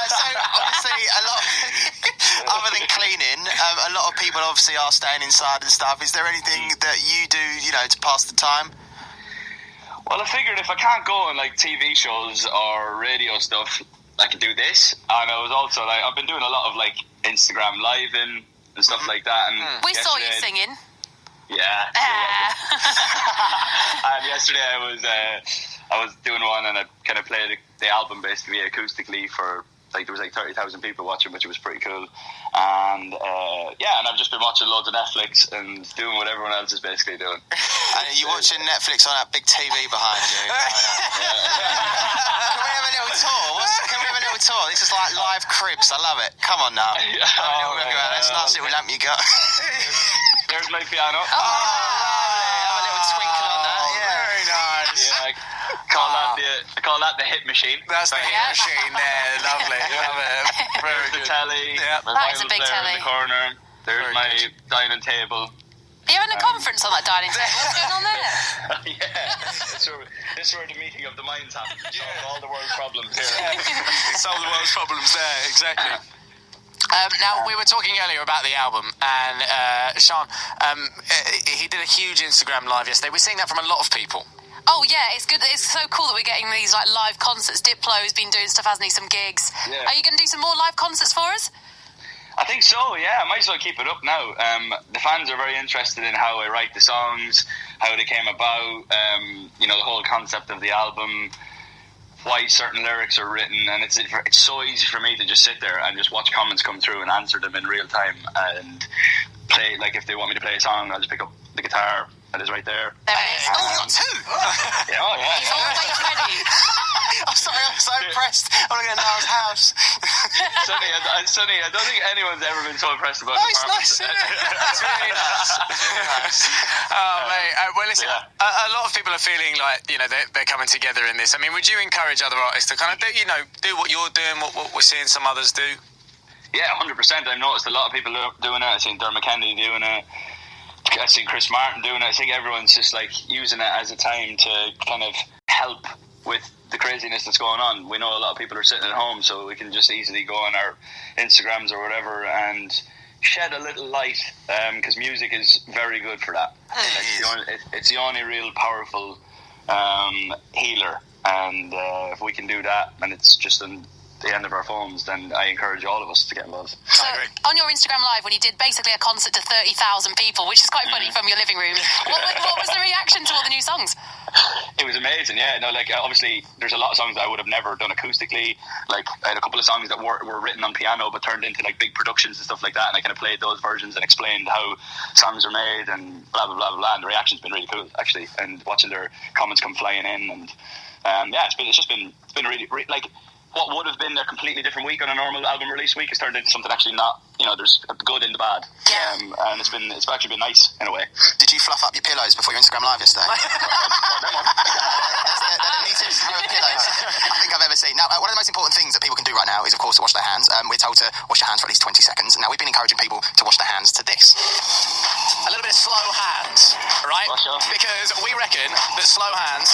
So, obviously, a lot, other than cleaning, a lot of people obviously are staying inside and stuff. Is there anything that you do, to pass the time? Well, I figured if I can't go on, like, TV shows or radio stuff, I could do this. And I was also, like, I've been doing a lot of, like, Instagram living and stuff like that. And we saw you singing. Yeah. And yesterday I was doing one, and I kind of played the album basically acoustically for, like, there was like 30,000 people watching, which was pretty cool. And and I've just been watching loads of Netflix and doing what everyone else is basically doing. And are you watching Netflix on that big TV behind you? Can we have a little tour? Can we have a little tour? This is like live cribs. I love it. Come on now. That's a nice little lamp you got. There's my piano. Oh, have a little twinkle on that. Yeah. Very nice. Yeah, I call that the hit machine. That's the hit machine there. Lovely. Love it. Very There's the good. telly. Yeah. My That is a Bible big player telly. in the corner. There's Very my good. dining table. You're in a conference on that dining table. What's going on there? This is where the meeting of the minds happens. All the world's problems here. Solve the world's problems there. Exactly. Now, we were talking earlier about the album, and Sean, he did a huge Instagram live yesterday. We're seeing that from a lot of people. Oh yeah, it's good. It's so cool that we're getting these like live concerts. Diplo's been doing stuff, hasn't he? Some gigs. Yeah. Are you going to do some more live concerts for us? I think so, yeah. I might as well keep it up now. The fans are very interested in how I write the songs, how they came about, the whole concept of the album, why certain lyrics are written, and it's so easy for me to just sit there and just watch comments come through and answer them in real time and play. Like, if they want me to play a song, I'll just pick up the guitar. That is right there. There it is. Oh, you got two? Yeah, oh, yeah. He's always ready. I'm sorry, I'm so impressed. I'm looking at Niall's house. Sonny, I don't think anyone's ever been so impressed about Oh, the it's nice, isn't it? It's really nice. It's really nice. Oh, mate. Well, listen, a lot of people are feeling like, they're coming together in this. I mean, would you encourage other artists to kind of do what you're doing, what we're seeing some others do? Yeah, 100%. I've noticed a lot of people doing it. I've seen Dermot Kennedy doing it. I've seen Chris Martin doing it. I think everyone's just like using it as a time to kind of help with the craziness that's going on. We know a lot of people are sitting at home, so we can just easily go on our Instagrams or whatever and shed a little light, because music is very good for that. It's the only real powerful healer, and if we can do that, and it's just the end of our phones, then I encourage all of us to get involved. So, on your Instagram Live, when you did basically a concert to 30,000 people, which is quite funny from your living room, what was the reaction to all the new songs? It was amazing, yeah. No, like, obviously, there's a lot of songs that I would have never done acoustically. Like, I had a couple of songs that were written on piano but turned into, like, big productions and stuff like that, and I kind of played those versions and explained how songs are made and blah, blah, blah, blah, and the reaction's been really cool, actually, and watching their comments come flying in, and, it's been really, like, what would have been a completely different week on a normal album release week has turned into something actually not, there's a good and the bad. Yeah. And it's actually been nice in a way. Did you fluff up your pillows before your Instagram Live yesterday? They're the neatest row of pillows I think I've ever seen. Now, one of the most important things that people can do right now is, of course, to wash their hands. We're told to wash your hands for at least 20 seconds. Now, we've been encouraging people to wash their hands to this. A little bit of slow hands, right? Because we reckon that slow hands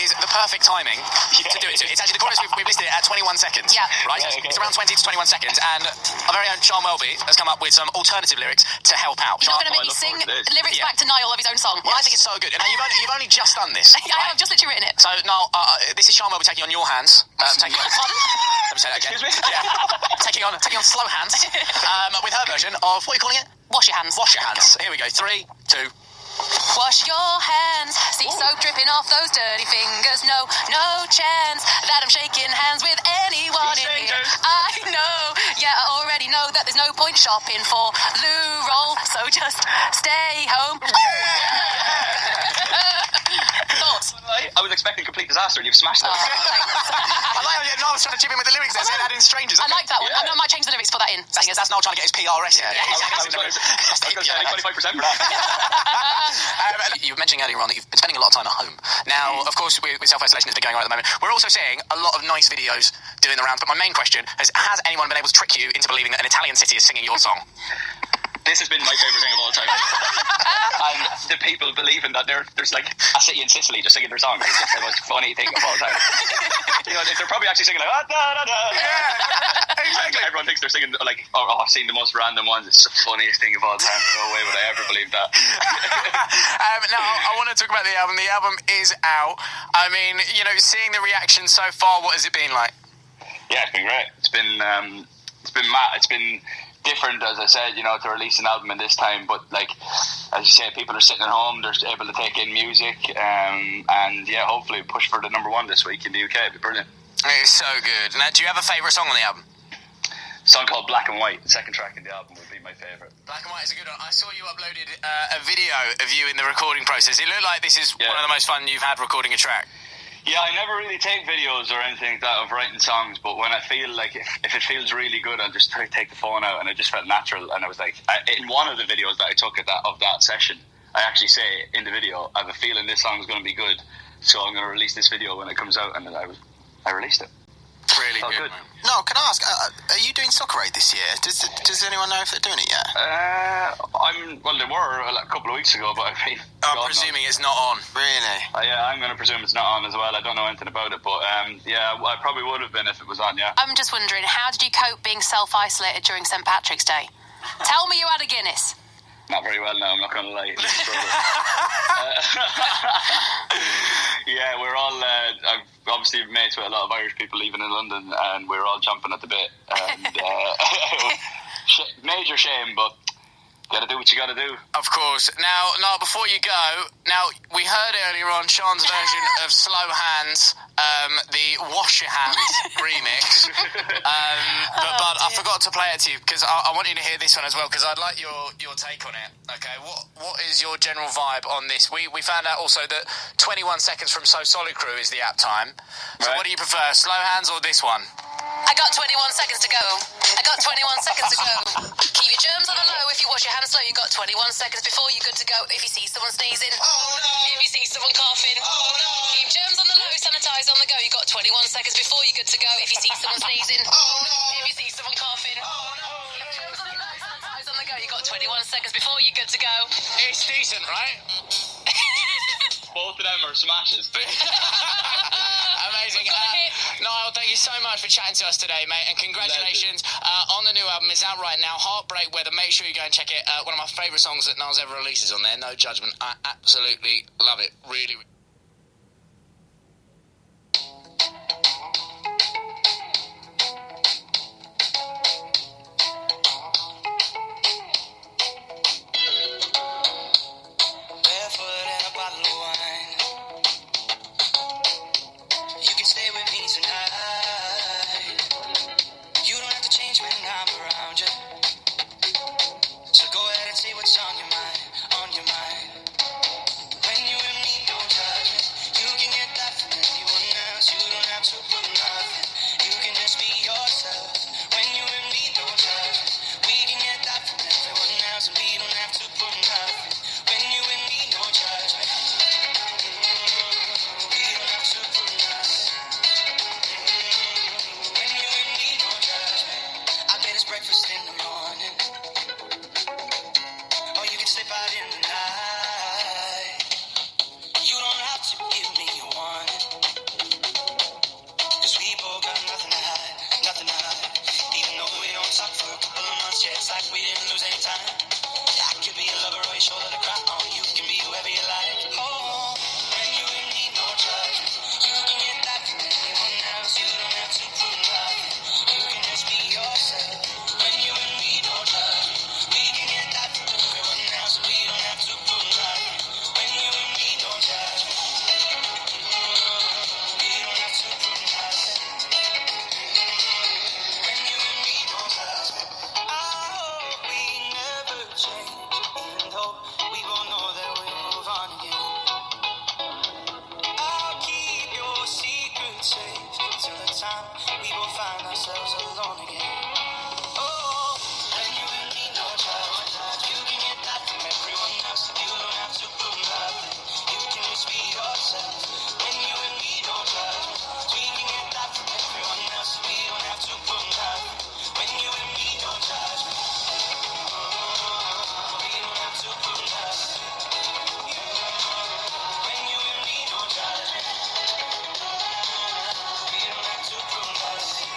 is the perfect timing to do it to. It's actually the chorus we've listed it at 21 seconds. Yeah. Right? So it's around 20 to 21 seconds. And our very own Sean Welby has come up with some alternative lyrics to help out. You're not going to make me sing lyrics back to Niall of his own song. Well, I think it's so good. And you've only just done this. I have just literally written it. So, Niall, this is Sean Welby taking on your hands. Pardon? Let me say that again. Excuse me? Yeah. taking on slow hands. With her version of, what are you calling it? Wash your hands. Wash your hands. Here we go. 3, 2. Wash your hands. See soap dripping off those dirty fingers. No chance that I'm shaking hands with anyone in here. I know. Yeah, I already know that there's no point shopping for loo roll. So just stay home. Thoughts? I was expecting complete disaster, and you've smashed it. I like how Noel's trying to chip in with the lyrics there, saying add in strangers. I like that one. I might change the lyrics, put that in. That's Noel trying to get his PRS. I was going to say 25% for that. You were mentioning earlier on that you've been spending a lot of time at home. Now, of course, with self-isolation that's been going on at the moment, we're also seeing a lot of nice videos doing the rounds. But my main question is, has anyone been able to trick you into believing that an Italian city is singing your song? This has been my favourite thing of all time. And the people believing that there's like a city in Sicily just singing their song. It's just the most funny thing of all time. They're probably actually singing like, da, da, da. Yeah, exactly. Everyone thinks they're singing like, I've seen the most random ones. It's the funniest thing of all time. No way would I ever believe that. Now, I want to talk about the album. The album is out. I mean, seeing the reaction so far, what has it been like? Yeah, it's been great. It's been mad. It's been different, as I said, to release an album in this time, but like as you say, people are sitting at home, they're able to take in music, and yeah, hopefully push for the number one this week in the UK. It'd be brilliant. It's so good. Now, do you have a favourite song on the album? A song called Black and White, the second track in the album, would be my favourite. Black and White is a good one. I saw you uploaded a video of you in the recording process. It looked like this is one of the most fun you've had recording a track. Yeah, I never really take videos or anything like that of writing songs, but when I feel like if it feels really good, I'll just take the phone out, and it just felt natural. And I was like, in one of the videos that I took of that session, I actually say in the video, I have a feeling this song's going to be good, so I'm going to release this video when it comes out, and I released it. Really good. No, can I ask, are you doing Soccer Aid this year? Does anyone know if they're doing it yet? They were a couple of weeks ago, but I'm presuming it's not on. Really? Yeah, I'm going to presume it's not on as well. I don't know anything about it, but yeah, I probably would have been if it was on, yeah. I'm just wondering, how did you cope being self-isolated during St. Patrick's Day? Tell me you had a Guinness. Not very well now, I'm not going to lie. Yeah, we're all, I've obviously mates with a lot of Irish people even in London, and we're all jumping at the bit. And, major shame, but gotta do what you gotta do. Of course. Now, before you go, we heard earlier on Sean's version of Slow Hands, the Wash Your Hands remix. But I forgot to play it to you, because I want you to hear this one as well, because I'd like your take on it. Okay, what is your general vibe on this? We found out also that 21 seconds from So Solid Crew is the app time. So what do you prefer, Slow Hands or this one? I got 21 seconds to go. I got 21 seconds to go. Keep your germs on the low. If you wash your hands slow, you got 21 seconds before you're good to go. If you see someone sneezing, if you see someone coughing, keep germs on the low, sanitize on the go. You got 21 seconds before you're good to go. If you see someone sneezing, if you see someone coughing, keep germs on the low, sanitize on the go. You got 21 seconds before you're good to go. It's decent, right? Both of them are smashes. Amazing. Niall, thank you so much for chatting to us today, mate, and congratulations on the new album. It's out right now, Heartbreak Weather. Make sure you go and check it. One of my favourite songs that Niall's ever releases on there, No Judgment. I absolutely love it. Really. What's on your mind, on your mind? When you and me don't touch. find ourselves alone again. Oh, when you and me don't judge. You can get that from everyone else. You don't have to prove nothing. You can just be yourself. When you and me don't judge. We can get that from everyone else. We don't have to prove nothing. When you and me don't judge. We don't have to prove nothing. When you and me don't judge. We don't have to prove nothing.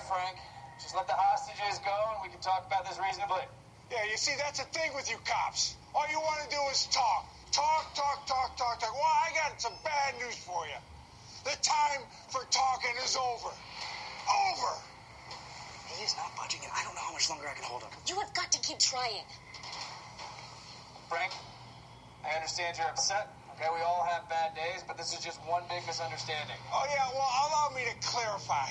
there, Frank. Just let the hostages go and we can talk about this reasonably. Yeah, you see, that's the thing with you cops. All you want to do is talk. Talk. Well, I got some bad news for you. The time for talking is over. Over! He's not budging, and I don't know how much longer I can hold him. You have got to keep trying. Frank, I understand you're upset. Okay, we all have bad days, but this is just one big misunderstanding. Oh, yeah, well, allow me to clarify.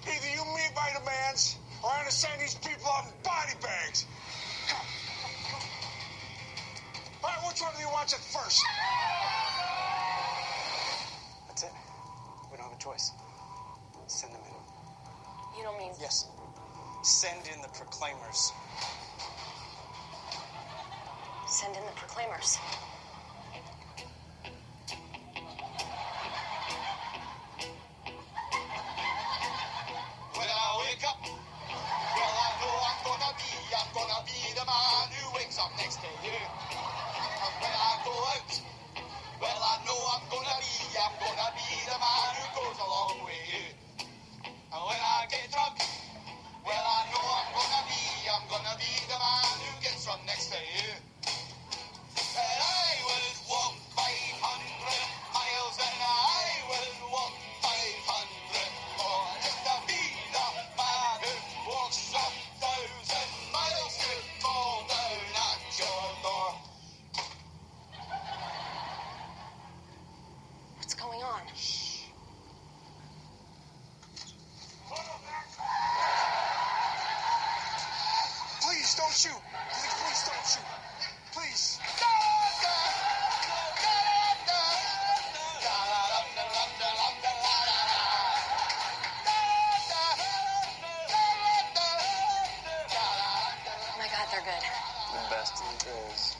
Either you meet my demands, or I'm going to send these people out in body bags. Come. All right, which one of you wants it first? That's it. We don't have a choice. Send them in. You don't mean... Yes. Send in the Proclaimers. Send in the Proclaimers. When I wake up, well, I know I'm gonna be the man who wakes up next to you. And when I go out, well, I know I'm gonna be the man who goes along with you. And when I get drunk, well, I know I'm gonna be the man who gets drunk next to you. And I will walk 500 miles and I will walk 500 more just to be the man who walks 1,000 miles to fall down at your door. What's going on? Please don't shoot. Please don't shoot. Please. Oh my God, they're good. The best in the biz.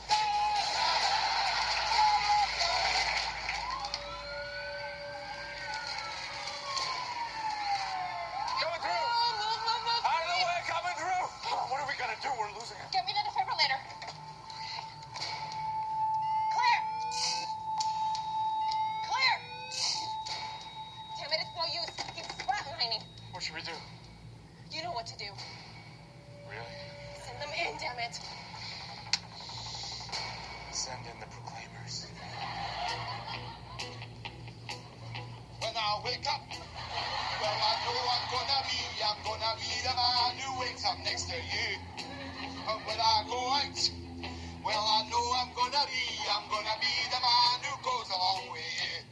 Coming through. Out of the way, coming through. What are we going to do? We're losing it. Get me the defibrillator. Claire! Claire! Damn it, it's no use. He's flatlining. What should we do? You know what to do. Really? Send them in, damn it. Send in the Proclaimers. When I wake up, well, I know I'm gonna be the man who wakes up next to you. And when I go out, well, I know I'm gonna be the man who goes along with you.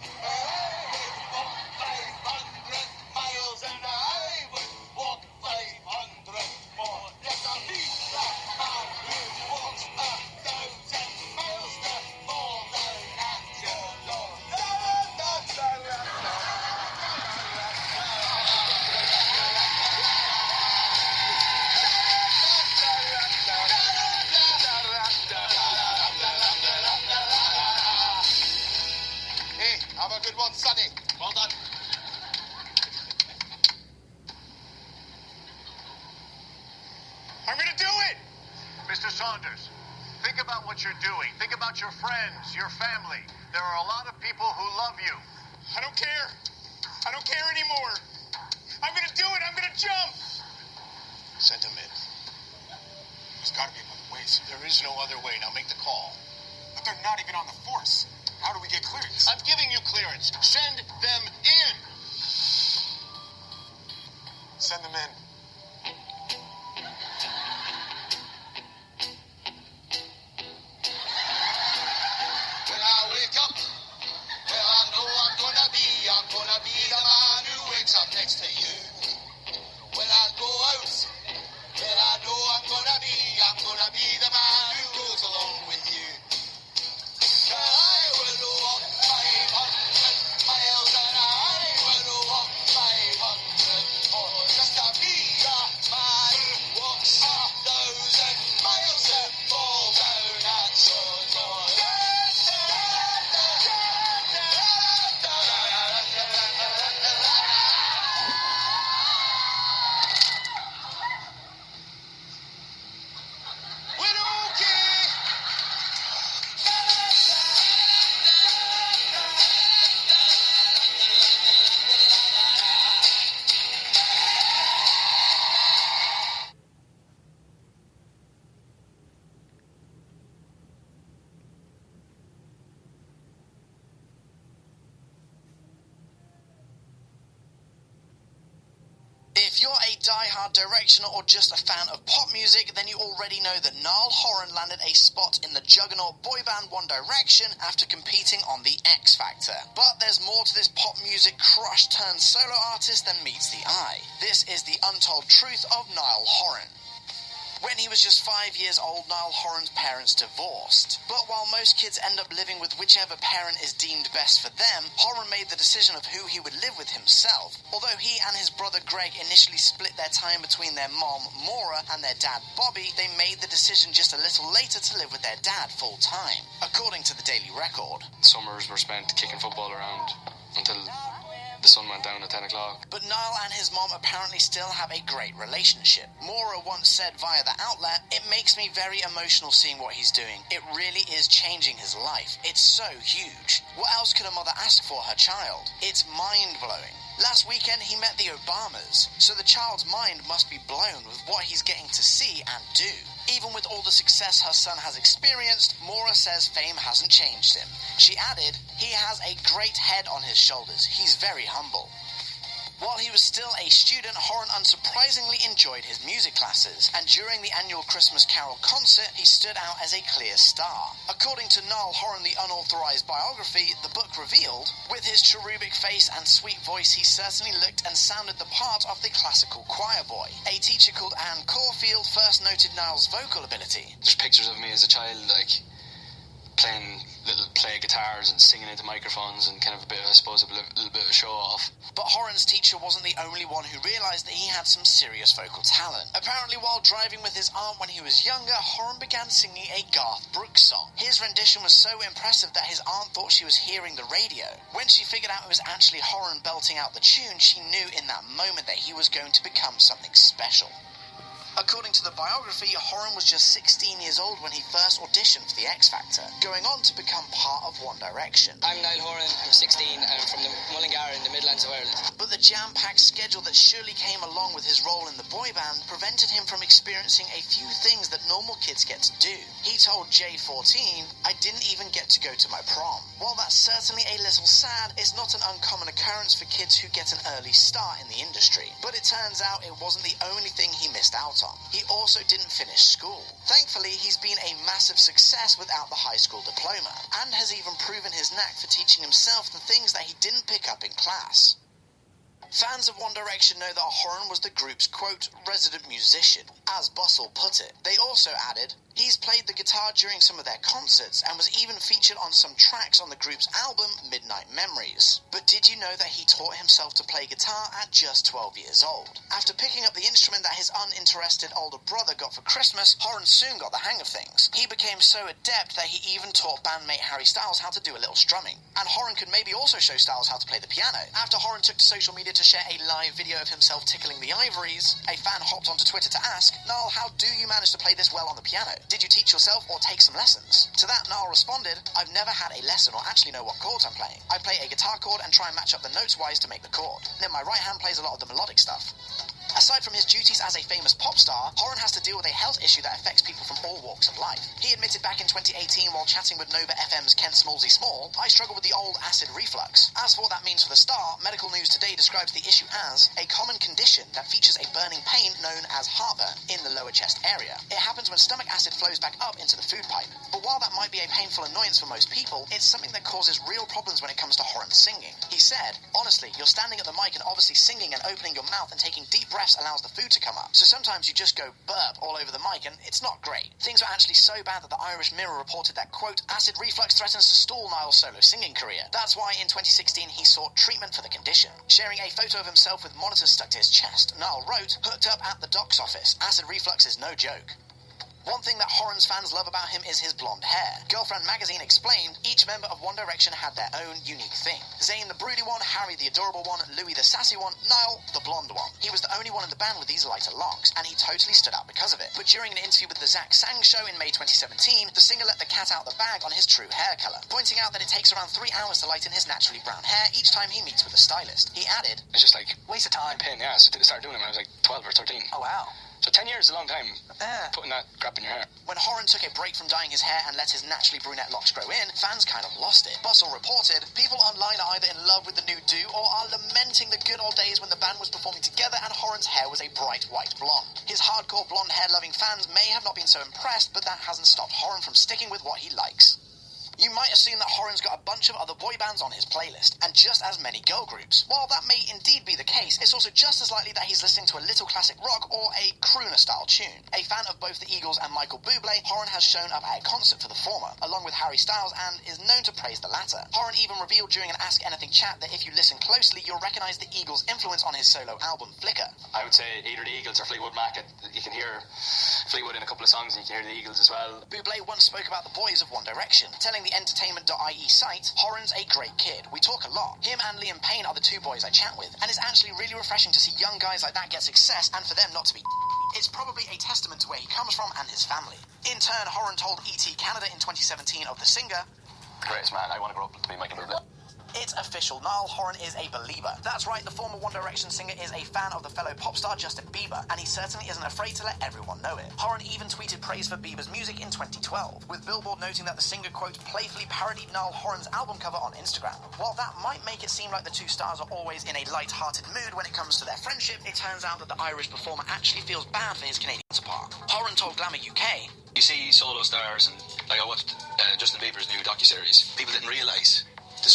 And I would walk 500 miles and I would walk 500 more just to be the man who walks 1,000 miles to fall down at your door. Hey, have a good one, Sonny. Well done. I'm going to do it! Mr. Saunders, think about what you're doing. Think about your friends, your family. There are a lot of people who love you. I don't care. I don't care anymore. I'm going to do it. I'm going to jump. Send him in. There's got to be another way. There is no other way. Now make the call. But they're not even on the force. How do we get clearance? I'm giving you clearance. Send them in. Send them in. When I wake up, well, I know I'm gonna be the man who wakes up next to you. When I go out, well, I know I'm gonna be the man who goes along with you. And I will walk 500 miles and I will walk 500 more just to be you're a die-hard Directioner or just a fan of pop music, then you already know that Niall Horan landed a spot in the juggernaut boy band One Direction after competing on the X Factor. But there's more to this pop music crush turned solo artist than meets the eye. This is the untold truth of Niall Horan. When he was just 5 years old, Niall Horan's parents divorced. But while most kids end up living with whichever parent is deemed best for them, Horan made the decision of who he would live with himself. Although he and his brother Greg initially split their time between their mom, Maura, and their dad, Bobby, they made the decision just a little later to live with their dad full time, according to the Daily Record. Summers were spent kicking football around until the sun went down at 10 o'clock. But Niall and his mom apparently still have a great relationship. Maura once said via the outlet, "It makes me very emotional seeing what he's doing. It really is changing his life. It's so huge. What else could a mother ask for her child? It's mind-blowing." Last weekend he met the Obamas, so the child's mind must be blown with what he's getting to see and do. Even with all the success her son has experienced, Maura says fame hasn't changed him. She added, "He has a great head on his shoulders. He's very humble." While he was still a student, Horan unsurprisingly enjoyed his music classes, and during the annual Christmas Carol concert, he stood out as a clear star. According to Niall Horan, the unauthorized biography, the book revealed, with his cherubic face and sweet voice, he certainly looked and sounded the part of the classical choir boy. A teacher called Anne Caulfield first noted Niall's vocal ability. There's pictures of me as a child, like, play guitars and singing into microphones and kind of a bit, I suppose, a little bit of a show-off. But Horan's teacher wasn't the only one who realised that he had some serious vocal talent. Apparently, while driving with his aunt when he was younger, Horan began singing a Garth Brooks song. His rendition was so impressive that his aunt thought she was hearing the radio. When she figured out it was actually Horan belting out the tune, she knew in that moment that he was going to become something special. According to the biography, Horan was just 16 years old when he first auditioned for the X Factor, going on to become part of One Direction. I'm Niall Horan, I'm 16, and I'm from the Mullingar in the Midlands of Ireland. But the jam-packed schedule that surely came along with his role in the boy band prevented him from experiencing a few things that normal kids get to do. He told J14, "I didn't even get to go to my prom." While that's certainly a little sad, it's not an uncommon occurrence for kids who get an early start in the industry. But it turns out it wasn't the only thing he missed out on. He also didn't finish school. Thankfully, he's been a massive success without the high school diploma, and has even proven his knack for teaching himself the things that he didn't pick up in class. Fans of One Direction know that Horan was the group's, quote, resident musician, as Bustle put it. They also added, he's played the guitar during some of their concerts and was even featured on some tracks on the group's album, Midnight Memories. But did you know that he taught himself to play guitar at just 12 years old? After picking up the instrument that his uninterested older brother got for Christmas, Horan soon got the hang of things. He became so adept that he even taught bandmate Harry Styles how to do a little strumming. And Horan could maybe also show Styles how to play the piano. After Horan took to social media to share a live video of himself tickling the ivories, a fan hopped onto Twitter to ask, "Niall, how do you manage to play this well on the piano? Did you teach yourself or take some lessons?" To that, Niall responded, "I've never had a lesson or actually know what chords I'm playing. I play a guitar chord and try and match up the notes wise to make the chord. Then my right hand plays a lot of the melodic stuff." Aside from his duties as a famous pop star, Horan has to deal with a health issue that affects people from all walks of life. He admitted back in 2018 while chatting with Nova FM's Ken Smallsy Small, "I struggle with the old acid reflux." As for what that means for the star, Medical News Today describes the issue as a common condition that features a burning pain known as heartburn in the lower chest area. It happens when stomach acid flows back up into the food pipe. But while that might be a painful annoyance for most people, it's something that causes real problems when it comes to Horan singing. He said, "Honestly, you're standing at the mic and obviously singing and opening your mouth and taking deep breaths allows the food to come up. So sometimes you just go burp all over the mic and it's not great." Things were actually so bad that the Irish Mirror reported that, quote, acid reflux threatens to stall Niall's solo singing career. That's why in 2016 he sought treatment for the condition. Sharing a photo of himself with monitors stuck to his chest, Niall wrote, "Hooked up at the doc's office. Acid reflux is no joke." One thing that Horan's fans love about him is his blonde hair. Girlfriend magazine explained each member of One Direction had their own unique thing. Zayn the broody one, Harry the adorable one, Louis the sassy one, Niall the blonde one. He was the only one in the band with these lighter locks, and he totally stood out because of it. But during an interview with the Zach Sang Show in May 2017, the singer let the cat out the bag on his true hair colour, pointing out that it takes around 3 hours to lighten his naturally brown hair each time he meets with a stylist. He added, "It's just like, waste of time." Pain, yeah. So I started doing it when I was like 12 or 13. "Oh wow." So 10 years is a long time, putting that crap in your hair. When Horan took a break from dyeing his hair and let his naturally brunette locks grow in, fans kind of lost it. Bustle reported, people online are either in love with the new do or are lamenting the good old days when the band was performing together and Horan's hair was a bright white blonde. His hardcore blonde hair-loving fans may have not been so impressed, but that hasn't stopped Horan from sticking with what he likes. You might assume that Horan's got a bunch of other boy bands on his playlist, and just as many girl groups. While that may indeed be the case, it's also just as likely that he's listening to a little classic rock or a crooner-style tune. A fan of both the Eagles and Michael Bublé, Horan has shown up at a concert for the former, along with Harry Styles, and is known to praise the latter. Horan even revealed during an Ask Anything chat that if you listen closely, you'll recognise the Eagles' influence on his solo album, Flicker. I would say either the Eagles or Fleetwood Mac. You can hear Fleetwood in a couple of songs, and you can hear the Eagles as well. Bublé once spoke about the boys of One Direction, telling the Entertainment.ie site, Horan's a great kid. We talk a lot. Him and Liam Payne are the two boys I chat with, and it's actually really refreshing to see young guys like that get success and for them not to be. It's probably a testament to where he comes from and his family. In turn, Horan told ET Canada in 2017 of the singer, Greatest man, I want to grow up to be Michael Bublé. It's official, Niall Horan is a believer. That's right, the former One Direction singer is a fan of the fellow pop star Justin Bieber, and he certainly isn't afraid to let everyone know it. Horan even tweeted praise for Bieber's music in 2012, with Billboard noting that the singer, quote, playfully parodied Niall Horan's album cover on Instagram. While that might make it seem like the two stars are always in a light-hearted mood when it comes to their friendship, it turns out that the Irish performer actually feels bad for his Canadian counterpart. Horan told Glamour UK, You see solo stars, and like I watched Justin Bieber's new docuseries. People didn't realise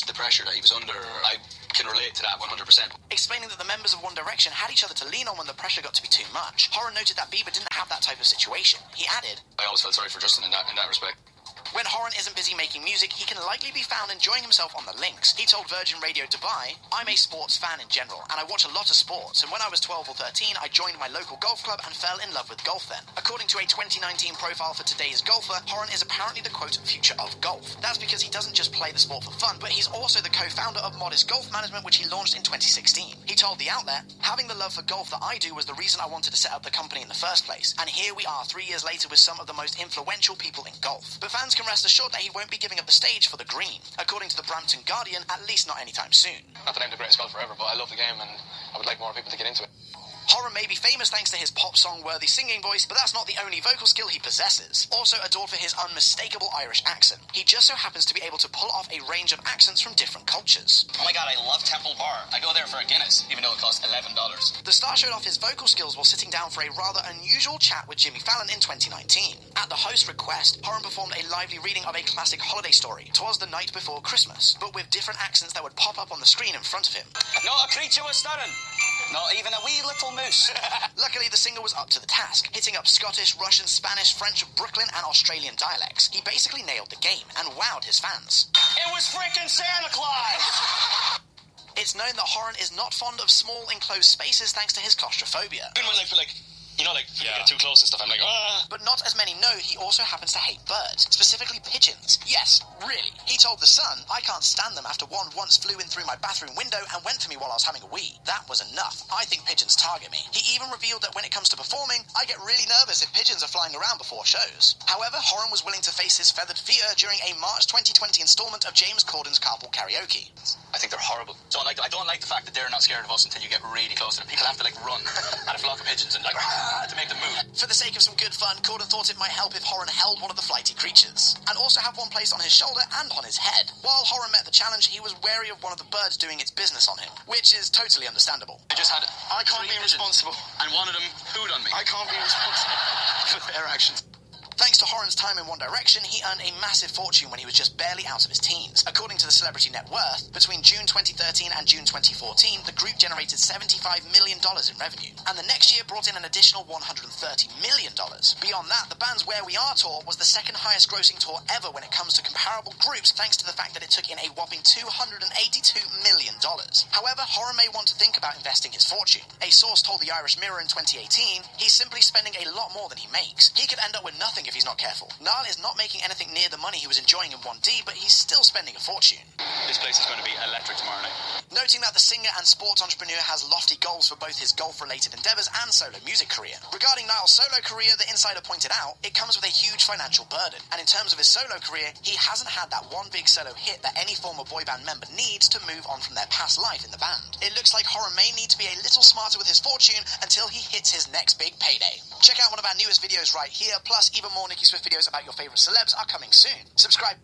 the pressure that he was under. I can relate to that 100%. Explaining that the members of One Direction had each other to lean on when the pressure got to be too much. Horan noted that Bieber didn't have that type of situation. He added, I always felt sorry for Justin in that respect. When Horan isn't busy making music, he can likely be found enjoying himself on the links. He told Virgin Radio Dubai, I'm a sports fan in general, and I watch a lot of sports, and when I was 12 or 13, I joined my local golf club and fell in love with golf then. According to a 2019 profile for Today's Golfer, Horan is apparently the, quote, future of golf. That's because he doesn't just play the sport for fun, but he's also the co-founder of Modest Golf Management, which he launched in 2016. He told the outlet, having the love for golf that I do was the reason I wanted to set up the company in the first place, and here we are 3 years later with some of the most influential people in golf. But fans can rest assured that he won't be giving up the stage for the green. According to the Brampton Guardian, at least not anytime soon. Not that I'm the greatest golfer ever, but I love the game and I would like more people to get into it. Horan may be famous thanks to his pop song-worthy singing voice, but that's not the only vocal skill he possesses. Also adored for his unmistakable Irish accent. He just so happens to be able to pull off a range of accents from different cultures. Oh my god, I love Temple Bar. I go there for a Guinness, even though it costs $11. The star showed off his vocal skills while sitting down for a rather unusual chat with Jimmy Fallon in 2019. At the host's request, Horan performed a lively reading of a classic holiday story, 'Twas the Night Before Christmas, but with different accents that would pop up on the screen in front of him. Not a creature was stirring. Not even a wee little moose. Luckily, the singer was up to the task, hitting up Scottish, Russian, Spanish, French, Brooklyn, and Australian dialects. He basically nailed the game and wowed his fans. It was freaking Santa Claus! It's known that Horan is not fond of small, enclosed spaces thanks to his claustrophobia. Even when I feel like, you know, like, you get too close and stuff, I'm like, ah. But not as many know he also happens to hate birds, specifically pigeons. Yes, really. He told The Sun, I can't stand them after one once flew in through my bathroom window and went for me while I was having a wee. That was enough. I think pigeons target me. He even revealed that when it comes to performing, I get really nervous if pigeons are flying around before shows. However, Horan was willing to face his feathered fear during a March 2020 installment of James Corden's Carpool Karaoke. I think they're horrible. I don't like the fact that they're not scared of us until you get really close to them. People have to, like, run at a flock of pigeons and, like, to make them move. For the sake of some good fun, Corden thought it might help if Horan held one of the flighty creatures, and also have one placed on his shoulder and on his head. While Horan met the challenge, he was wary of one of the birds doing its business on him, which is totally understandable. I just had I can't be responsible. And one of them pooed on me. I can't be responsible for their actions. Thanks to Horan's time in One Direction, he earned a massive fortune when he was just barely out of his teens. According to the Celebrity Net Worth, between June 2013 and June 2014, the group generated $75 million in revenue, and the next year brought in an additional $130 million. Beyond that, the band's Where We Are tour was the second highest grossing tour ever when it comes to comparable groups, thanks to the fact that it took in a whopping $282 million. However, Horan may want to think about investing his fortune. A source told the Irish Mirror in 2018, he's simply spending a lot more than he makes. He could end up with nothing if he's not careful. Niall is not making anything near the money he was enjoying in 1D, but he's still spending a fortune. This place is going to be electric tomorrow night. Noting noting that the singer and sports entrepreneur has lofty goals for both his golf-related endeavours and solo music career. Regarding Niall's solo career, the insider pointed out, it comes with a huge financial burden, and in terms of his solo career, he hasn't had that one big solo hit that any former boy band member needs to move on from their past life in the band. It looks like Horan may need to be a little smarter with his fortune until he hits his next big payday. Check out one of our newest videos right here, plus even more Nicki Swift videos about your favourite celebs are coming soon. Subscribe.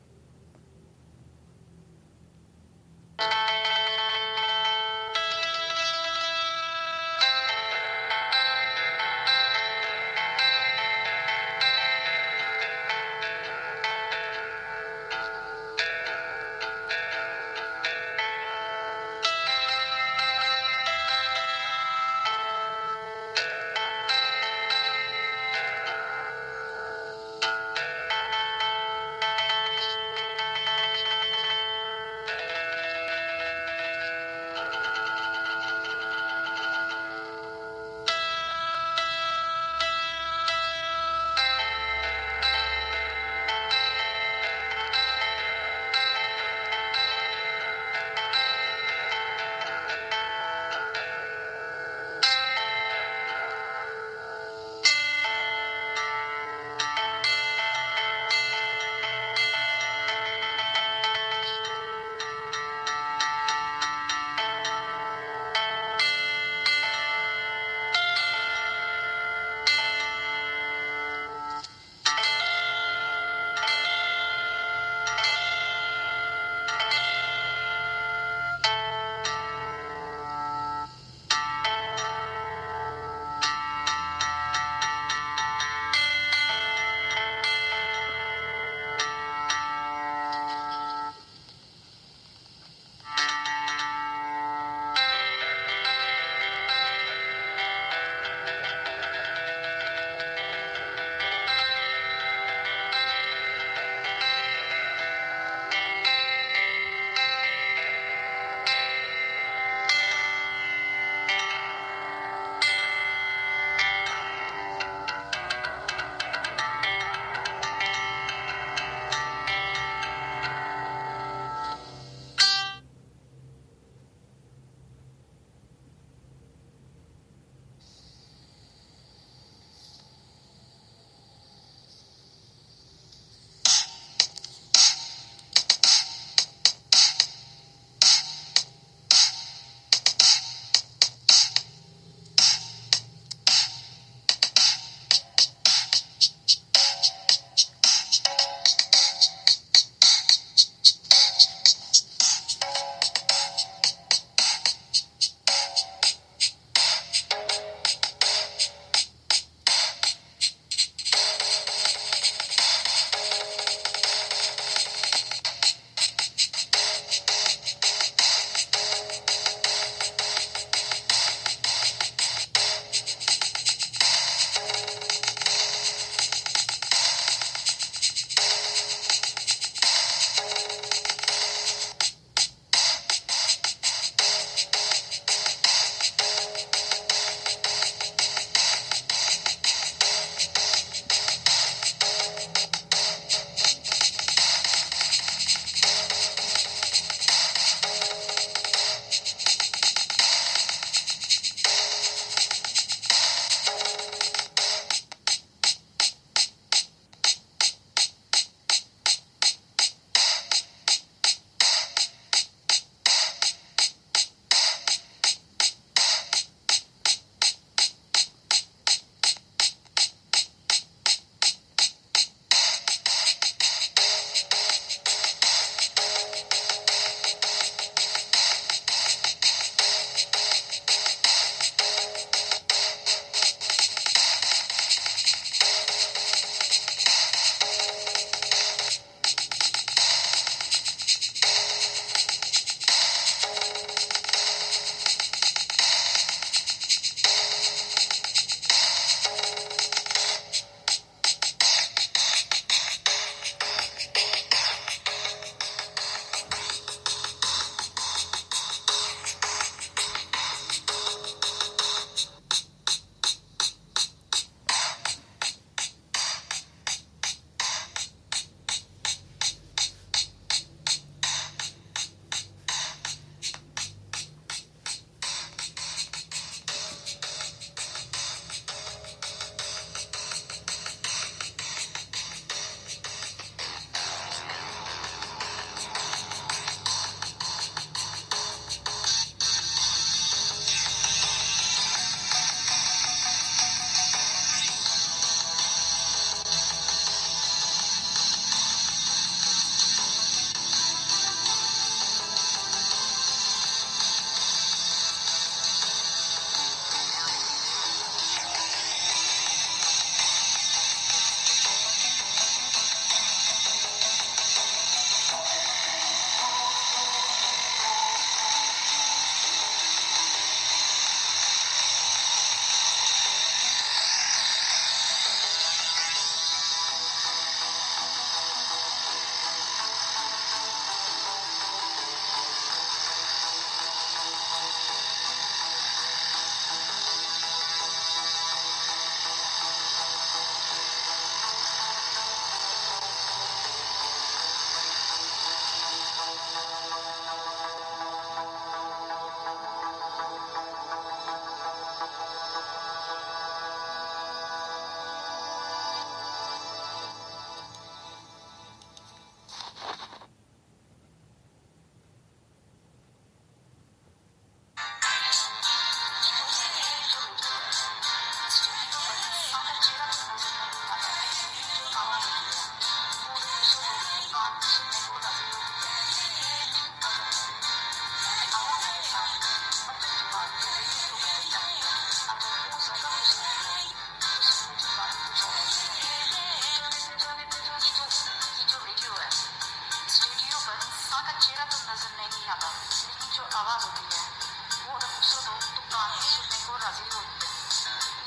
गाने सुनने को राजी होते हैं,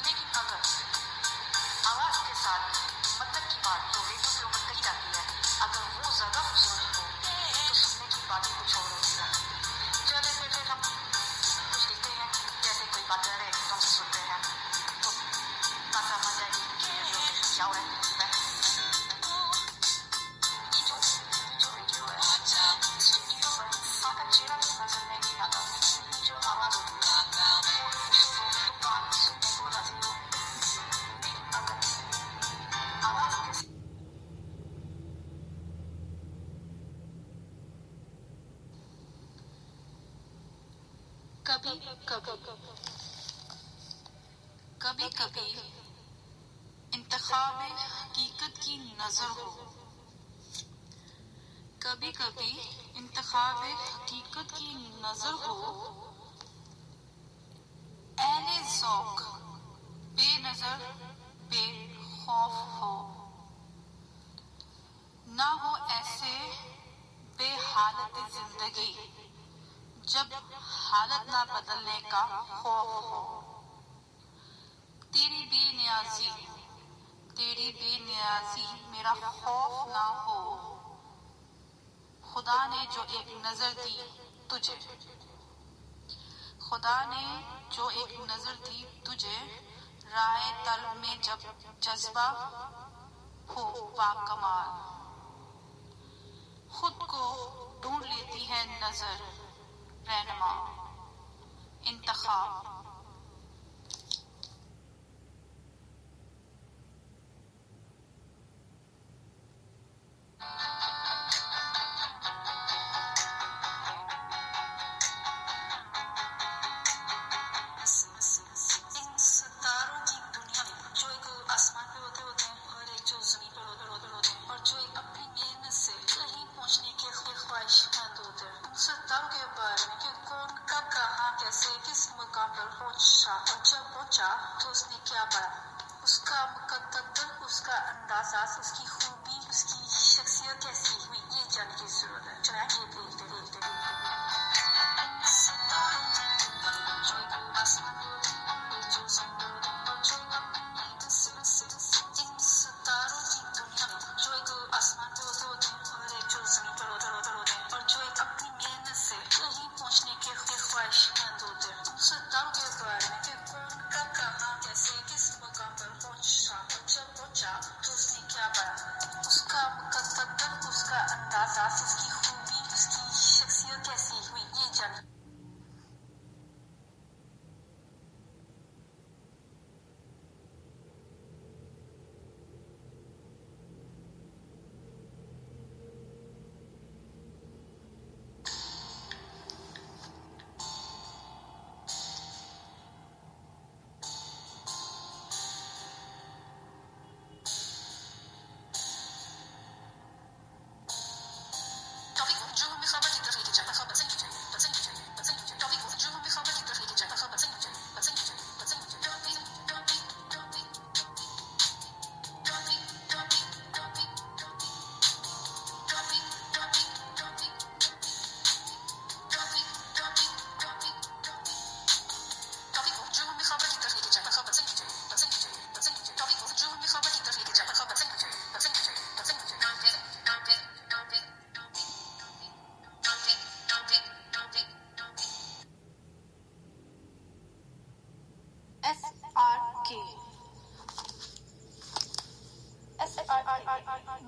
लेकिन अगर आवाज के साथ मतलब की बात तो रेडियो के ऊपर कही जाती है, अगर वो ज्यादा खूबसूरत हो तो सुनने की बात ही कुछ और होती है। चले फिर हम कुछ देखते हैं, जैसे कोई बात कर रहे तो हमसे सुनते हैं, तो बात समझ जाएगी कि रेडियो पे क्या हो रहा है। कभी कभी इंतखाब हकीकत की नजर हो, कभी कभी इंतखाब हकीकत की नजर हो, ऐने ज़ौक़ बेनजर बेखौफ हो, ना हो ऐसे बेहालत जिंदगी जब हालत ना बदलने का खौफ हो। तेरी बेनियाजी मेरा खौफ ना हो, खुदा ने जो एक नजर दी तुझे, खुदा ने जो एक नजर दी तुझे, राहे तलब में जब जज्बा हो बाकमाल, खुद को ढूंढ लेती है नजर रहनुमा इंतखाब। सितारों की दुनिया में जो एक आसमान पे होते हैं और एक जो जमीन पर होते हैं और जो एक अपनी मेहनत से कहीं पहुंचने के ख्वाहिशमंद होते हैं, उन सितारों के बारे में कि कौन कब कहाँ कैसे किस मुकाम पर पहुंचा और जब पहुंचा तो उसने क्या पाया, उसका मुकद्दर, उसका अंदाजा, उसकी खूबी, उसकी शख्सियत कैसी हुई, ये जानने की जरूरत है। चलिए ये देखते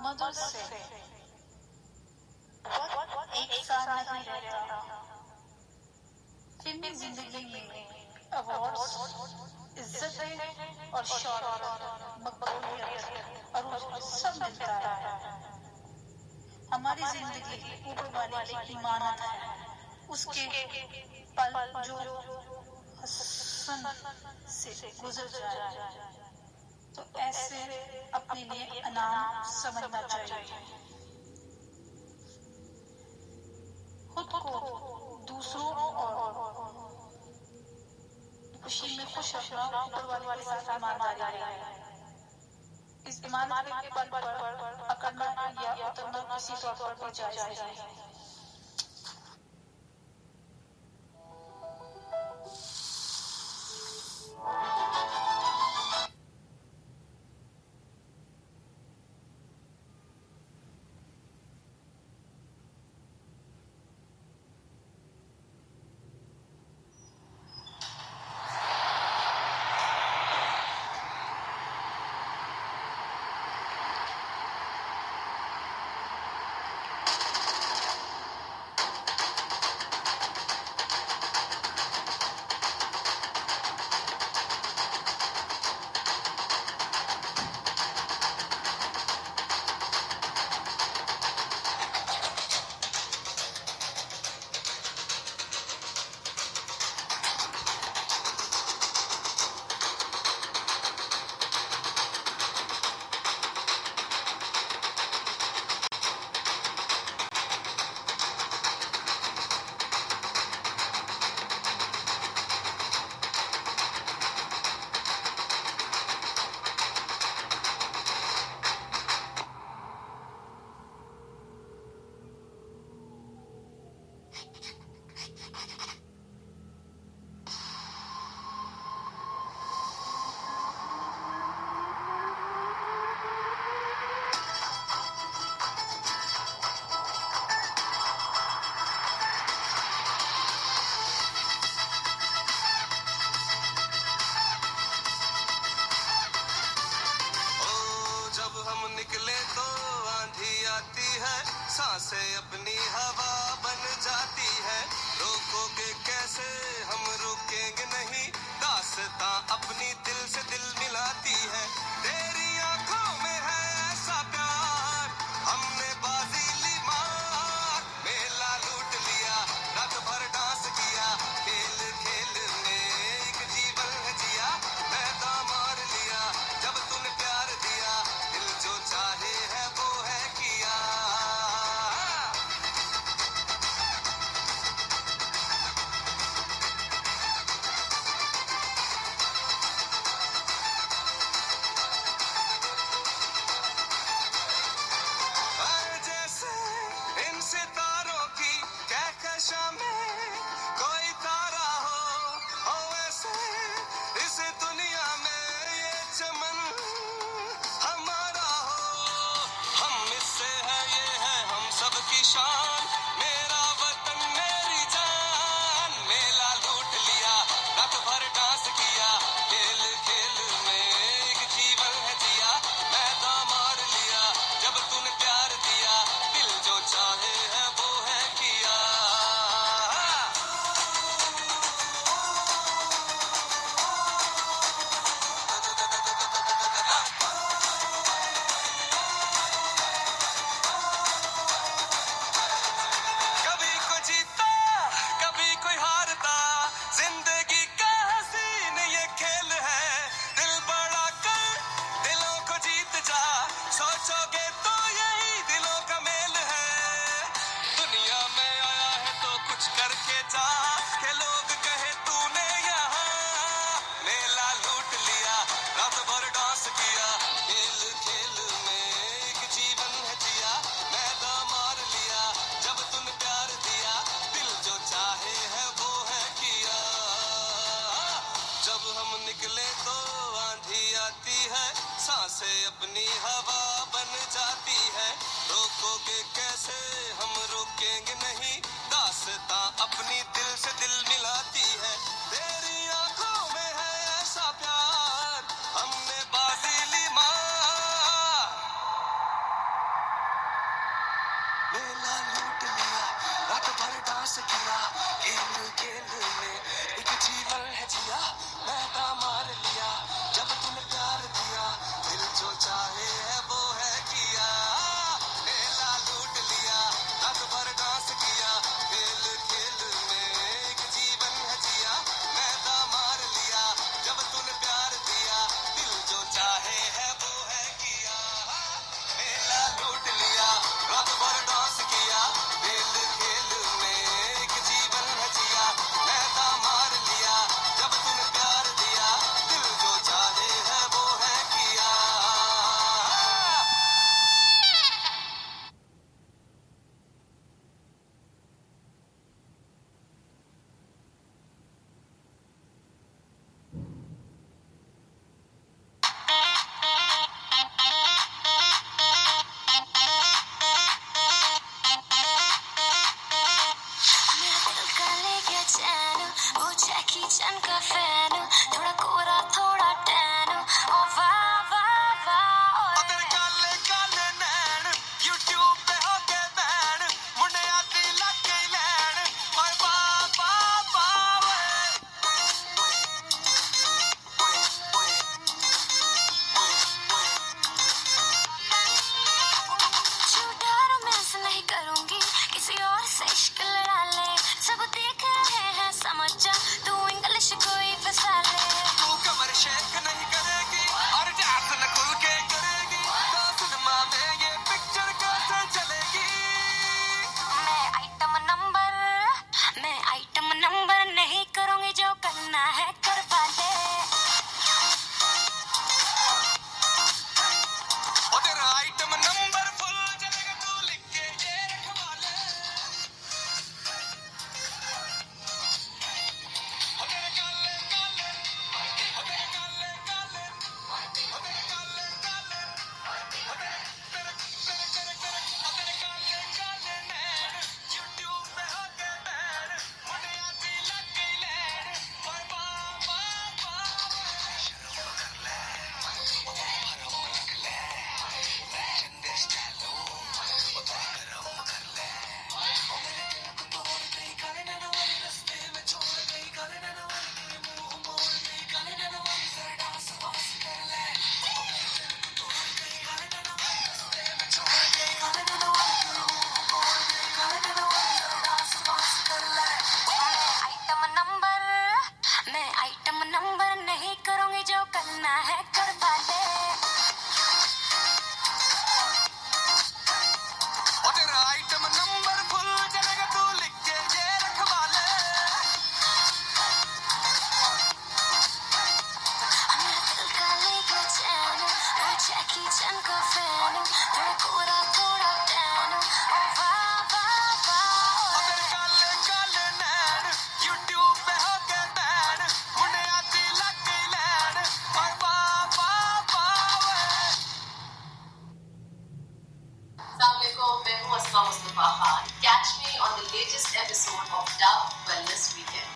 मदर से एक साल नहीं रहता, फिल्मी जिंदगी में अवार्ड्स, इज्जतें और शौहरत, मकबूलियत और सब मिलता है। हमारी जिंदगी ऊपर वाले की इमानत है, उसके पल जो हसन से गुजर जाए तो ऐसे अपने लिए अनाम समझना चाहिए। खुद को दूसरों और खुशी में खुश रखना ऊपर वाले के साथ ईमानदारी है। इस ईमान के पल पर अकड़ना या उतरना किसी तौर पर भी जायज नहीं है। जब हम निकले तो आंधी आती है, सांसें अपनी हवा बन जाती है। रोकोगे कैसे, हम रोकेंगे नहीं, दास्तां अपनी दिल से दिल मिलाती है। तेरी आंखों में है ऐसा प्यार, हमने बाजी ली मार। मेला लूट लिया, रात भर डांस किया, खेल खेल में एक जीवन है जिया। मैदान मार लिया जब तूने प्यार दिया, दिल जो चाहे है वो है किया। मेला लूट लिया, रात भर डांस किया, खेल खेल में एक जीवन है जिया। मैदान मार लिया जब तूने प्यार दिया, दिल जो चाहे है वो है किया। मेला लूट लिया, रात भर डांस किया, खेल खेल में एक जीवन है जिया। मैदान मार लिया जब तूने प्यार दिया, दिल जो चाहे है वो है किया। मेरा दिल का ले गया चैन, वो जैकी चैन का फैन, थोड़ा कोरा थोड़ा टैन, ओ वाह वाह वाह। तेरे काले काले नैन YouTube पे हो के बैन, मुंडे आती लग गई लैन, ओए वाह वाह वाह वे। झूठा रोमांस नहीं करूंगी, किसी और से इश्क लड़ा ले, सब देख रहे हैं समझ जा, तू इंग्लिश कोई फंसा ले। तू कमर शेक नहीं करेगी और जात न खुल के करेगी, तो सिनेमा में ये पिक्चर कैसे चलेगी। मैं आइटम नंबर नहीं करूंगी, जो करना है करवा ले। ओ तेरा आइटम नंबर फुल चलेगा, तू लिख के ये रखवा ले। ओ तेरे काले काले, ओ तेरे काले काले, ओ तेरे काले काले, ओ तेरे तेरे तेरे तेरे तेरे, ओ तेरे काले काले नैन YouTube पे हो के बैन, मुंडे आती लग गई लैन, ओए वाह वाह वाह वे। शर्म कर ले, ओ भरम रख ले, चंदे स्टाइलो, ओ गरम कर ले। ओ मेरे दिल को तोड़ गई काले नैनोवाली, रास्ते में छोड़ गई काले नैनोवाली, तेरे मुंह मोड़ गई काले नैनोवाली, जरा डांस वांस कर ले। ओ मेरे दिल को तोड़ गई काले नैनोवाली, रास्ते में छोड़ गई काले नैनोवाली, तेरे मुंह मोड़ गई काले नैनोवाली, जरा डांस वांस कर ले। मैं आइटम नंबर नहीं करूंगी, जो करना है करवा ले। ओ तेरा आइटम नंबर फुल चलेगा, तू लिख के ये रखवा ले। मेरा दिल का ले गया चैन, वो जैकी चैन का फैन, थोड़ा कोरा थोड़ा टैन, ओ वाह वाह वाह। ओ तेरे काले काले नैन YouTube पे हो के बैन, मुंडे आती लग गई लैन, ओए वाह वाह वाह वे। Assalamualaikum, मैं हूँ अस्मा Mustafa Khan. Catch me on the latest episode of Dove Wellness Weekend.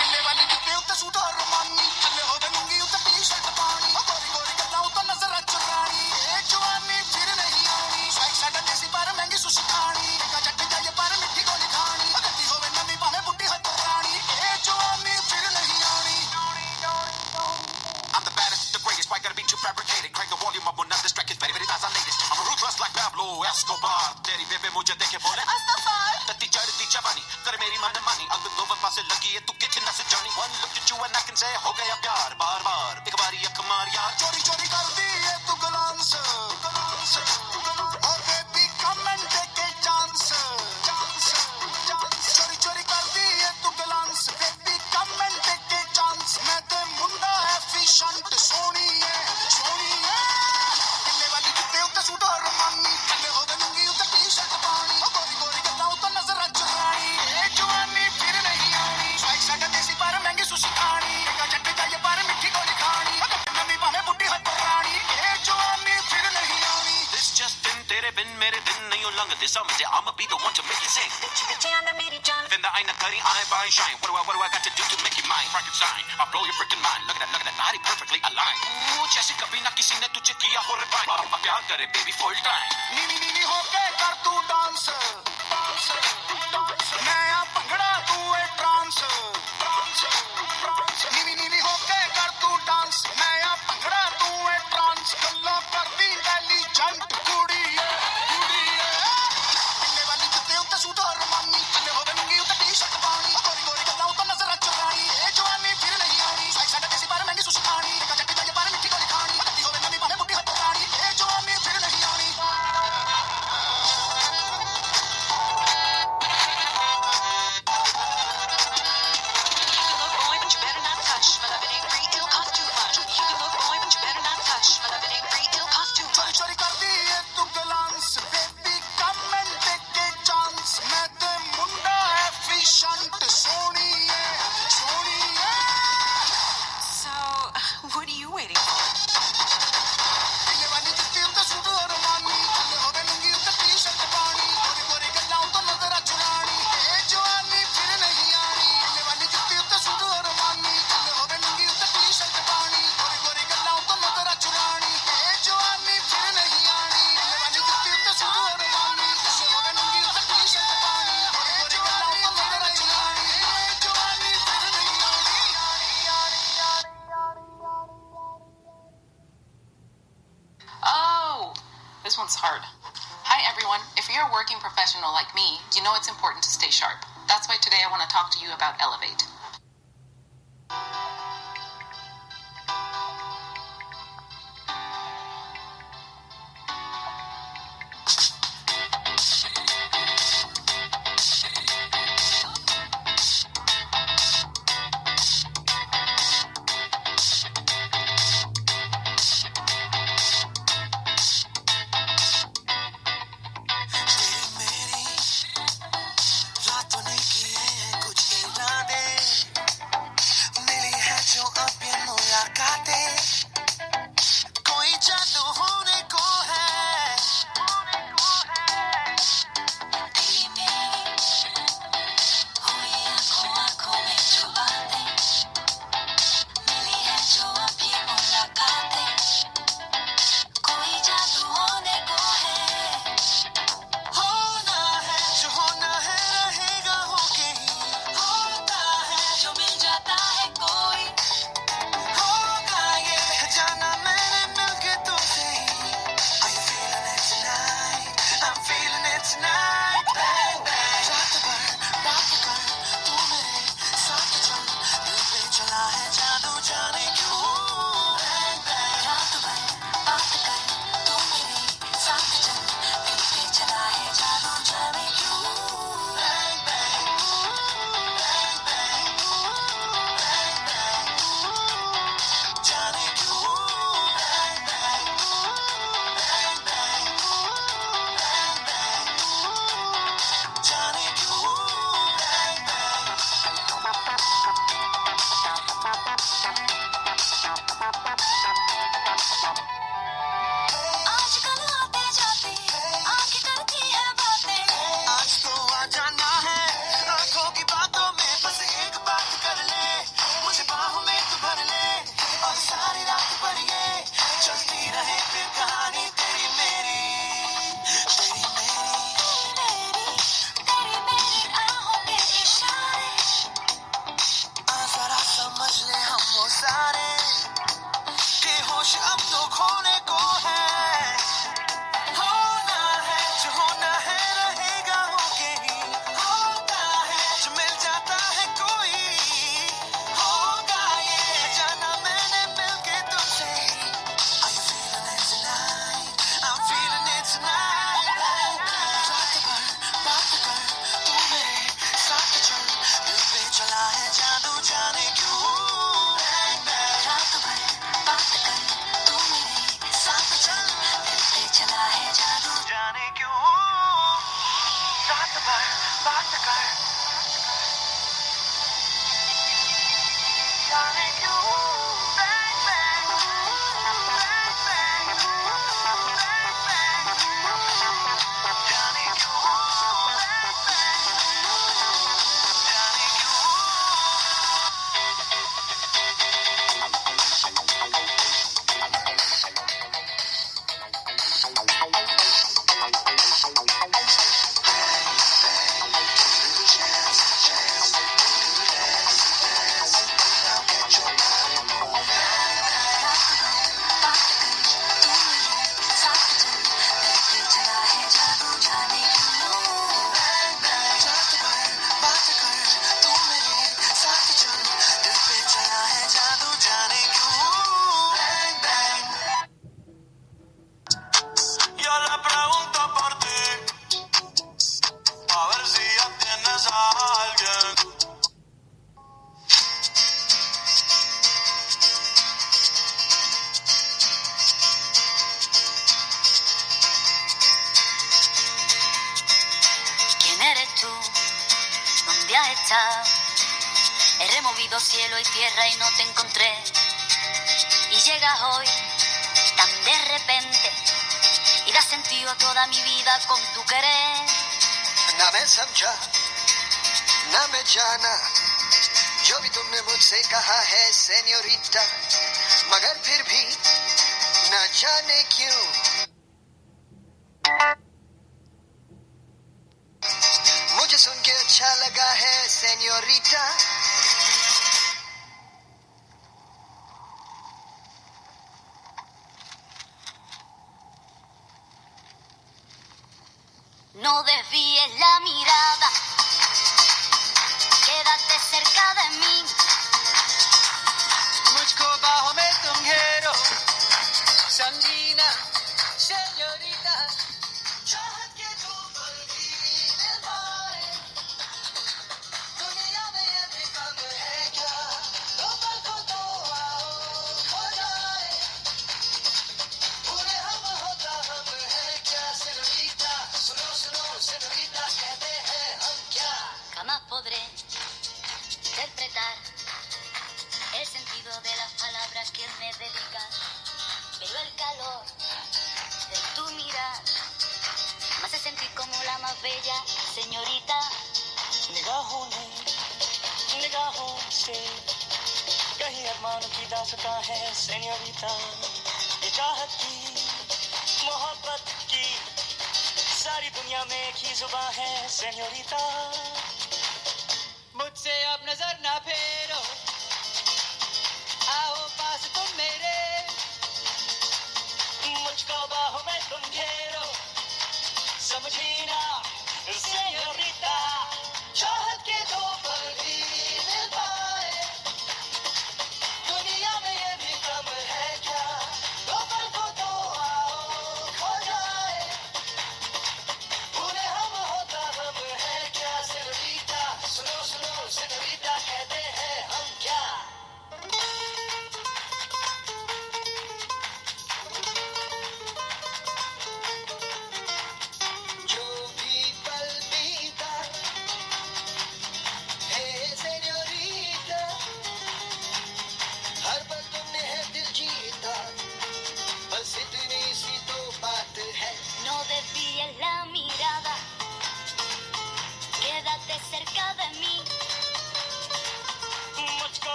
किले वाली किले उत्ते सूट और रोमानी, थल्ले होवे लुंगी उत्ते टी-शर्ट पानी, ओ गोरी गोरी गल्लां उत्ते नजर चुरानी, ए जवानी फिर नहीं आनी, स्वाइक साडा देसी पर महंगी सुशी खानी, का जट्टी जाए पर मिठी गोली खानी, ओ गद्दी होवे नवी भावे बुड्ढी हद रानी, ए जवानी फिर नहीं आनी। I'm the baddest, the greatest, why gotta be too fabricated? Crank the volume up when I'm distracted, very very that's the latest. I'm ruthless like Pablo Escobar, तेरी बेबे मुझे देखे बोले तत्ती चढ़ती जवानी, कर मेरी मनमानी, अब दोनों पासे लगी है तू कितना से जानी। One look at you and I can say हो गया प्यार, बार बार एक बारी अख मार यार, चोरी चोरी कर दी है तू ग्लांस, और baby come and take a chance, चोरी चोरी कर दी है तू glance, baby come and take a chance, मैं ते मुंडा है ਲੰਘਦੇ ਸਮਝੇ I'ma be the one to make you sing ਪਿੱਛੇ ਆਂਦਾ ਮੇਰੀ ਜਾਨ then the aina kari I buy shine what do I got to do to make you mine Frankenstein I'll blow your freaking mind look at that body perfectly aligned ooh जैसे कभी ना किसी ने तुझे किया हो refine अब प्यार करे baby full time नी होके कर तू डांस नया भंगड़ा तू है ट्रांस नी होके कर तू डांस नया भंगड़ा तू है ट्रांस गल्ला कर दी इंटेलिजेंट कुड़ी है पिंडे वाली जुत्ते उत्ते सूट और रमानी पिंडे हो गंगी उत्ते टी-शर्ट पानी गोरी गोरी गल्ला उत्ते नजर चुरानी ए जवानी फिर नहीं आनी साइड साइड देसी पर महंगी सुशी खानी चट्टी चट्टी पर मिठी गोली खानी पत्ती होवे नवी पाने बुड्ढी हत्थ रानी ए जवानी फिर नहीं आनी चोरी कर दी ये तू glance baby come and take a chance मैं ते मुंडा एफिशिएंट सोनी है So, what are you waiting for? पिल्ले वाली जुत्ती उत्ते सूट और मानी पिल्ले हो गए लुंगी उत्ते टी-शर्ट पानी गोरी गोरी गल्ला उत्ते नजर चुरानी ए जवानी फिर नहीं आनी पिल्ले वाली जुत्ती उत्ते सूट और मानी पिल्ले हो गए लुंगी उत्ते टी-शर्ट पानी गोरी गोरी गल्ला उत्ते नजर चुरानी ए जवानी फिर नहीं आनी पिल्ले वाली जुत्ती उत्ते सूट और मानी पिल्ले हो गए लुंगी उत्ते टी-शर्ट पानी गोरी गोरी गल्ला उत्ते नजर चुरानी ए जवानी फिर नहीं आनी Oh, this one's hard. Hi everyone. If you're a working professional like me, you know it's important to stay sharp. That's why today I want to talk to you about Elevate. रातों ने किए हैं कुछ इरादे मिली है जो अब ये मुलाकातें कोई जादू होने को है तेरी मेरी हुई आंखों में जो बातें मिली है जो अब ये मुलाकातें कोई जादू होने को है होना है जो होना है रहेगा होके ही होता है जो मिल जाता है कोई होगा ये जाना मैंने मिलके तुमसे ही Are you feeling it tonight? I'm feeling it tonight bang bang रात भर बात कर तू मेरे साथ चल दिल पे चला है जादू जाने क्यों bang bang रात भर बात कर तू मेरे साथ चल दिल पे चला है जादू जाने क्यों bang bang bang bang जाने क्यों bang bang bang bang जाने क्यों bang आजकल आते जाते आंखें करती है बातें आज तो आ जाना है आंखों की बातों में बस एक बात कर ले मुझे बाहों में तू भर ले और सारी रात पढ़िए चलती रहे फिर कहानी तेरी मेरी आहों के इशारे आ जरा समझ ले हम वो सारे के होश अब तो खोने को है होना है जो होना है रहेगा होके ही होता है जो मिल जाता है कोई होगा ये जाना मैंने मिलके तुमसे Are you feeling it tonight? I'm feeling it tonight रात भर बात कर तू मेरे साथ चल दिल पे चला है जादू जाने क्यों bang bang रात भर बात कर तू मेरे साथ चल दिल पे चला है जादू जाने क्यों रात भर बात कर जाने क्यों bang bang bang bang bang bang जाने marchado. He removido cielo y tierra y no te encontré. Y llegas hoy tan de repente y das sentido a toda mi vida con tu querer. ना मैं समझा ना मैं जाना जो भी तुमने मुझसे कहा है सेन्योरिटा, मगर फिर भी न जाने क्यों मुझे सुन के अच्छा लगा है senorita. No desvíes la mirada, quédate cerca de mí. मुझको बाहों में तुम घेरो, समझी ना सेñorita. चाहत के ऊपर भी निभाए, दुनिया में ये भी कम है क्या? दो पल को तो आओ खो जाए, पूरे हम होता हम है क्या señorita? सुनो सुनो señorita, कहते हैं हम क्या? Jamás podré interpretar el sentido de las palabras que me dedicas, pero el calor de tu mirar me hace sentir como la más bella señorita. निगाहों ने निगाहों से कहीं अरमानों की दास्तां है सेñorita. ये चाहत की मोहब्बत की सारी दुनिया में एक ही जुबान है सेñorita. मुझसे अब नजर ना फेरो, आओ पास तुम मेरे, मुझको बाहों में तुम घेरो, समझी ना señorita. चाहत के दो पल भी निभाए, दुनिया में ये भी कम है क्या? दो पल को तो आओ खो जाए, पूरे हम होता हम है क्या señorita? सुनो सुनो señorita, कहते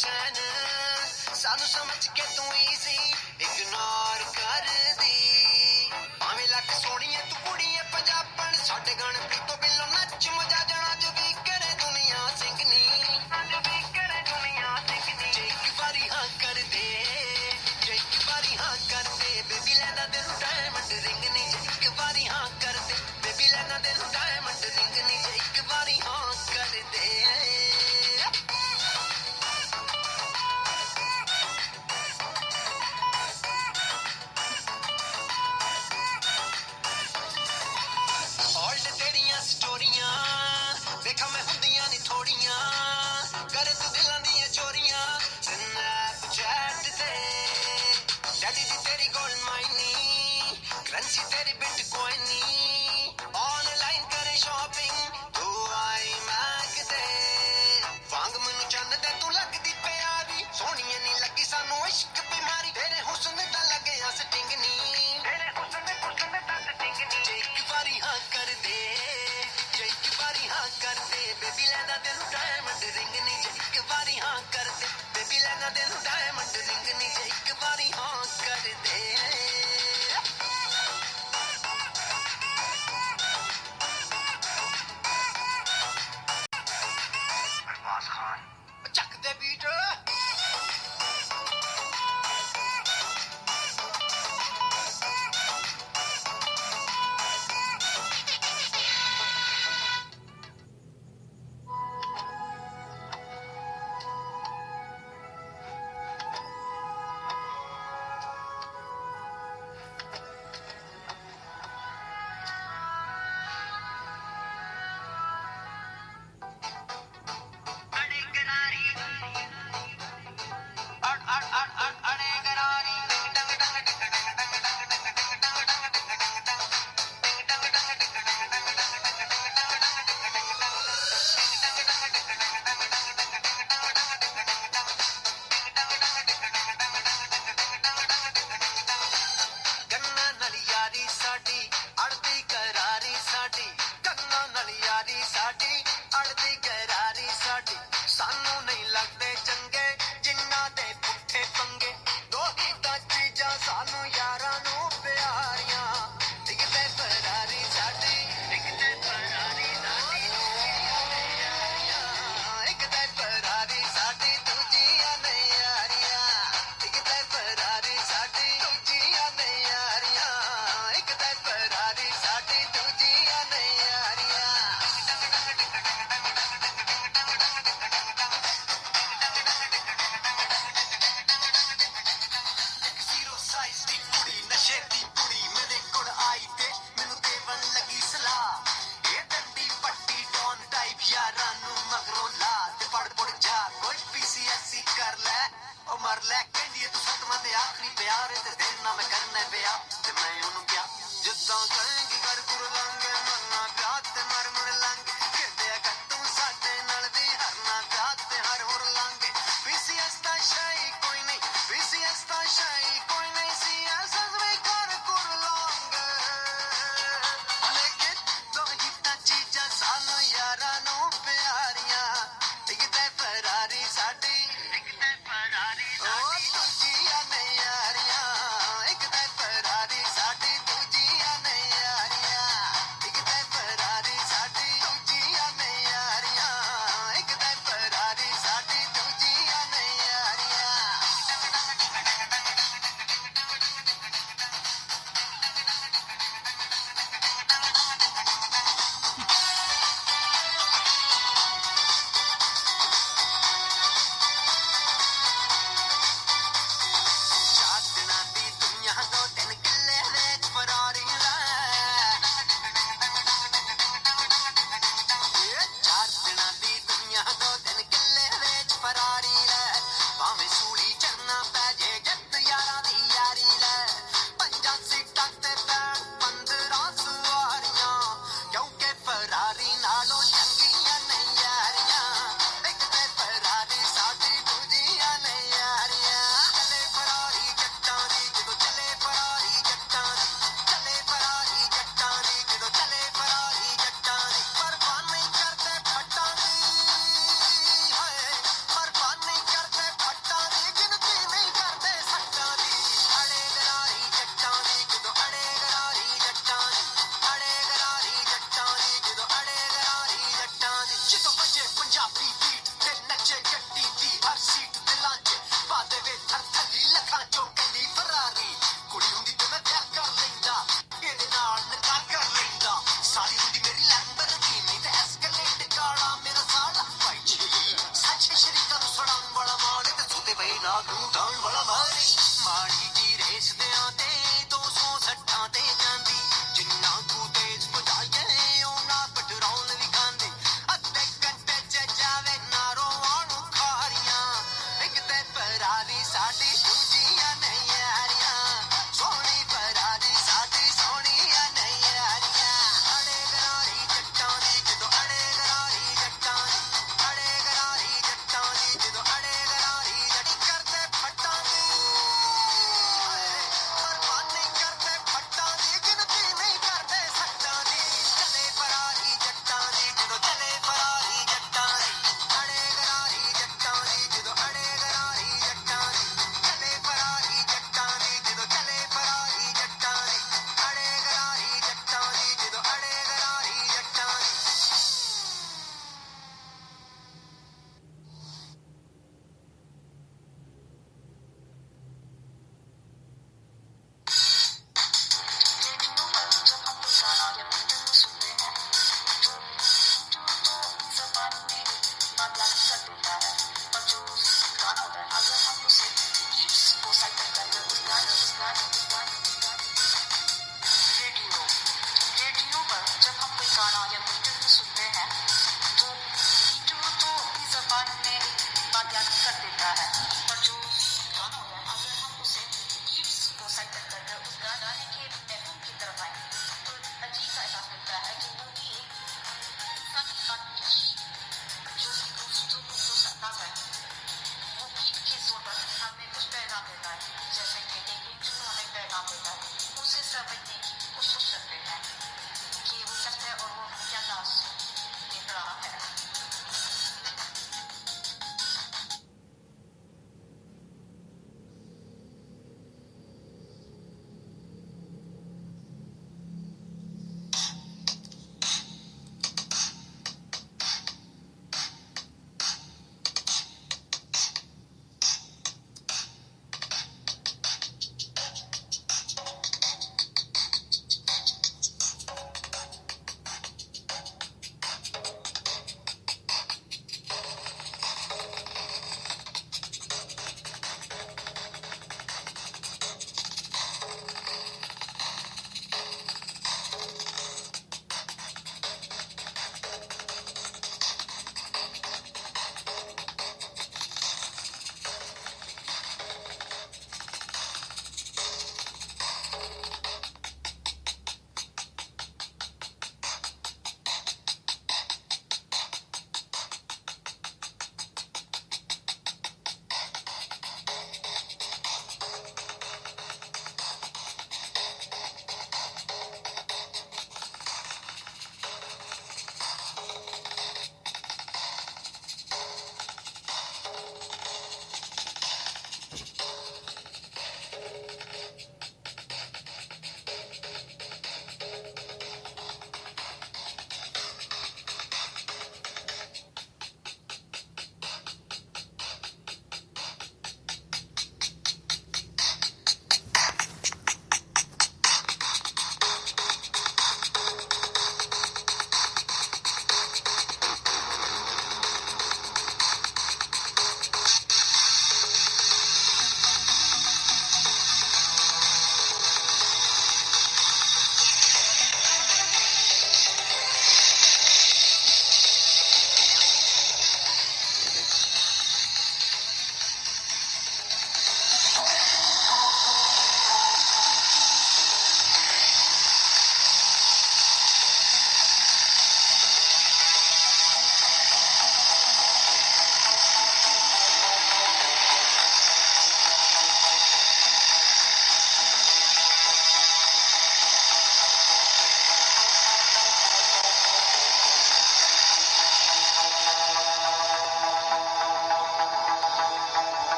चैन सानू समझ के तू इजी इग्नोर कर दी भाਵੇਂ ਲੱਖ ਸੋਹਣੀਏ ਤੂੰ ਕੁੜੀਏ ਪੰਜਾਬਣ ਸਾਡੇ ਗਾਣੇ ਪ੍ਰੀਤੋ ਬਿੱਲੋ ਨੱਚ ਮਜਾ ਜਾਣਾ ਜੋ ਵੀ ਕਰੇ ਦੁਨੀਆ ਸਿੰਘਨੀ ਜੋ ਵੀ ਕਰੇ ਦੁਨੀਆ ਸਿੰਘਨੀ ਜੇ ਇੱਕ ਵਾਰੀ ਹਾਂ ਕਰ ਦੇ ਜੇ ਇੱਕ ਵਾਰੀ ਹਾਂ ਕਰ ਦੇ ਬੇਬੀ ਲੈਣਾ ਦੇ ਡਾਇਮੰਡ ਰਿੰਗ ਨਹੀਂ ਜੇ ਇੱਕ ਵਾਰੀ ਹਾਂ ਕਰ ਦੇ ਬੇਬੀ ਲੈਣਾ ਦੇ ਡਾਇਮੰਡ ਰਿੰਗ ਨਹੀਂ ਜੇ ਇੱਕ ਵਾਰੀ ਹਾਂ ਕਰ ਦੇ ਦੇਖਾਂ ਮੈਂ ਹੁੰਦੀਆਂ ਨਹੀਂ ਥੋੜੀਆਂ ਕਰੇ ਤੂੰ ਦਿਲਾਂ ਦੀਆਂ ਚੋਰੀਆਂ ਸਨੈਪਚੈਟ ਤੇ ਡੈਡੀ ਦੀ ਤੇਰੀ ਗੋਲਡ ਮਾਈਨੀ ਕਰੰਸੀ ਤੇਰੀ ਬਿਟਕੋਇਨ ਨੀ ਆਨਲਾਈਨ ਕਰੇ ਸ਼ਾਪਿੰਗ ਤੂੰ ਆਈ ਮੈਕ ਤੇ ਵਾਂਗ ਮੈਨੂੰ ਚੰਨ ਤੇ ਤੂੰ ਲੱਗਦੀ ਪਿਆਰੀ ਸੋਹਣੀਏ ਨਹੀਂ ਲੱਗੀ ਸਾਨੂੰ ਇਸ਼ਕ ਬਿਮਾਰੀ ਤੇਰੇ ਹੁਸਨ ਦਾ ਲੱਗਿਆ ਸਟਿੰਗ ਨੀ ਤੇਰੇ ਹੁਸਨ ਦਾ ਸਟਿੰਗ ਨੀ ਜੇ ਇੱਕ ਵਾਰੀ ਹਾਂ ਕਰ ਦੇ ਹਾਂ ਕਰਦੇ ਬੇਬੀ ਲੈਣਾ ਤੈਨੂੰ ਡਾਇਮੰਡ ਰਿੰਗ ਨਹੀਂ ਜੇ ਇੱਕ ਵਾਰੀ ਹਾਂ ਕਰਦੇ ਬੇਬੀ ਲੈਣਾ ਤੈਨੂੰ ਡਾਇਮੰਡ ਰਿੰਗ ਨਹੀਂ ਜੇ ਇੱਕ ਵਾਰੀ ਹਾਂ ਕਰਦੇ ਅਰਬਾਜ਼ ਖਾਨ ਚੱਕ ਦੇ ਬੀਟ नाक नूं तां बड़ा भारी माड़ी जी रेस दे आते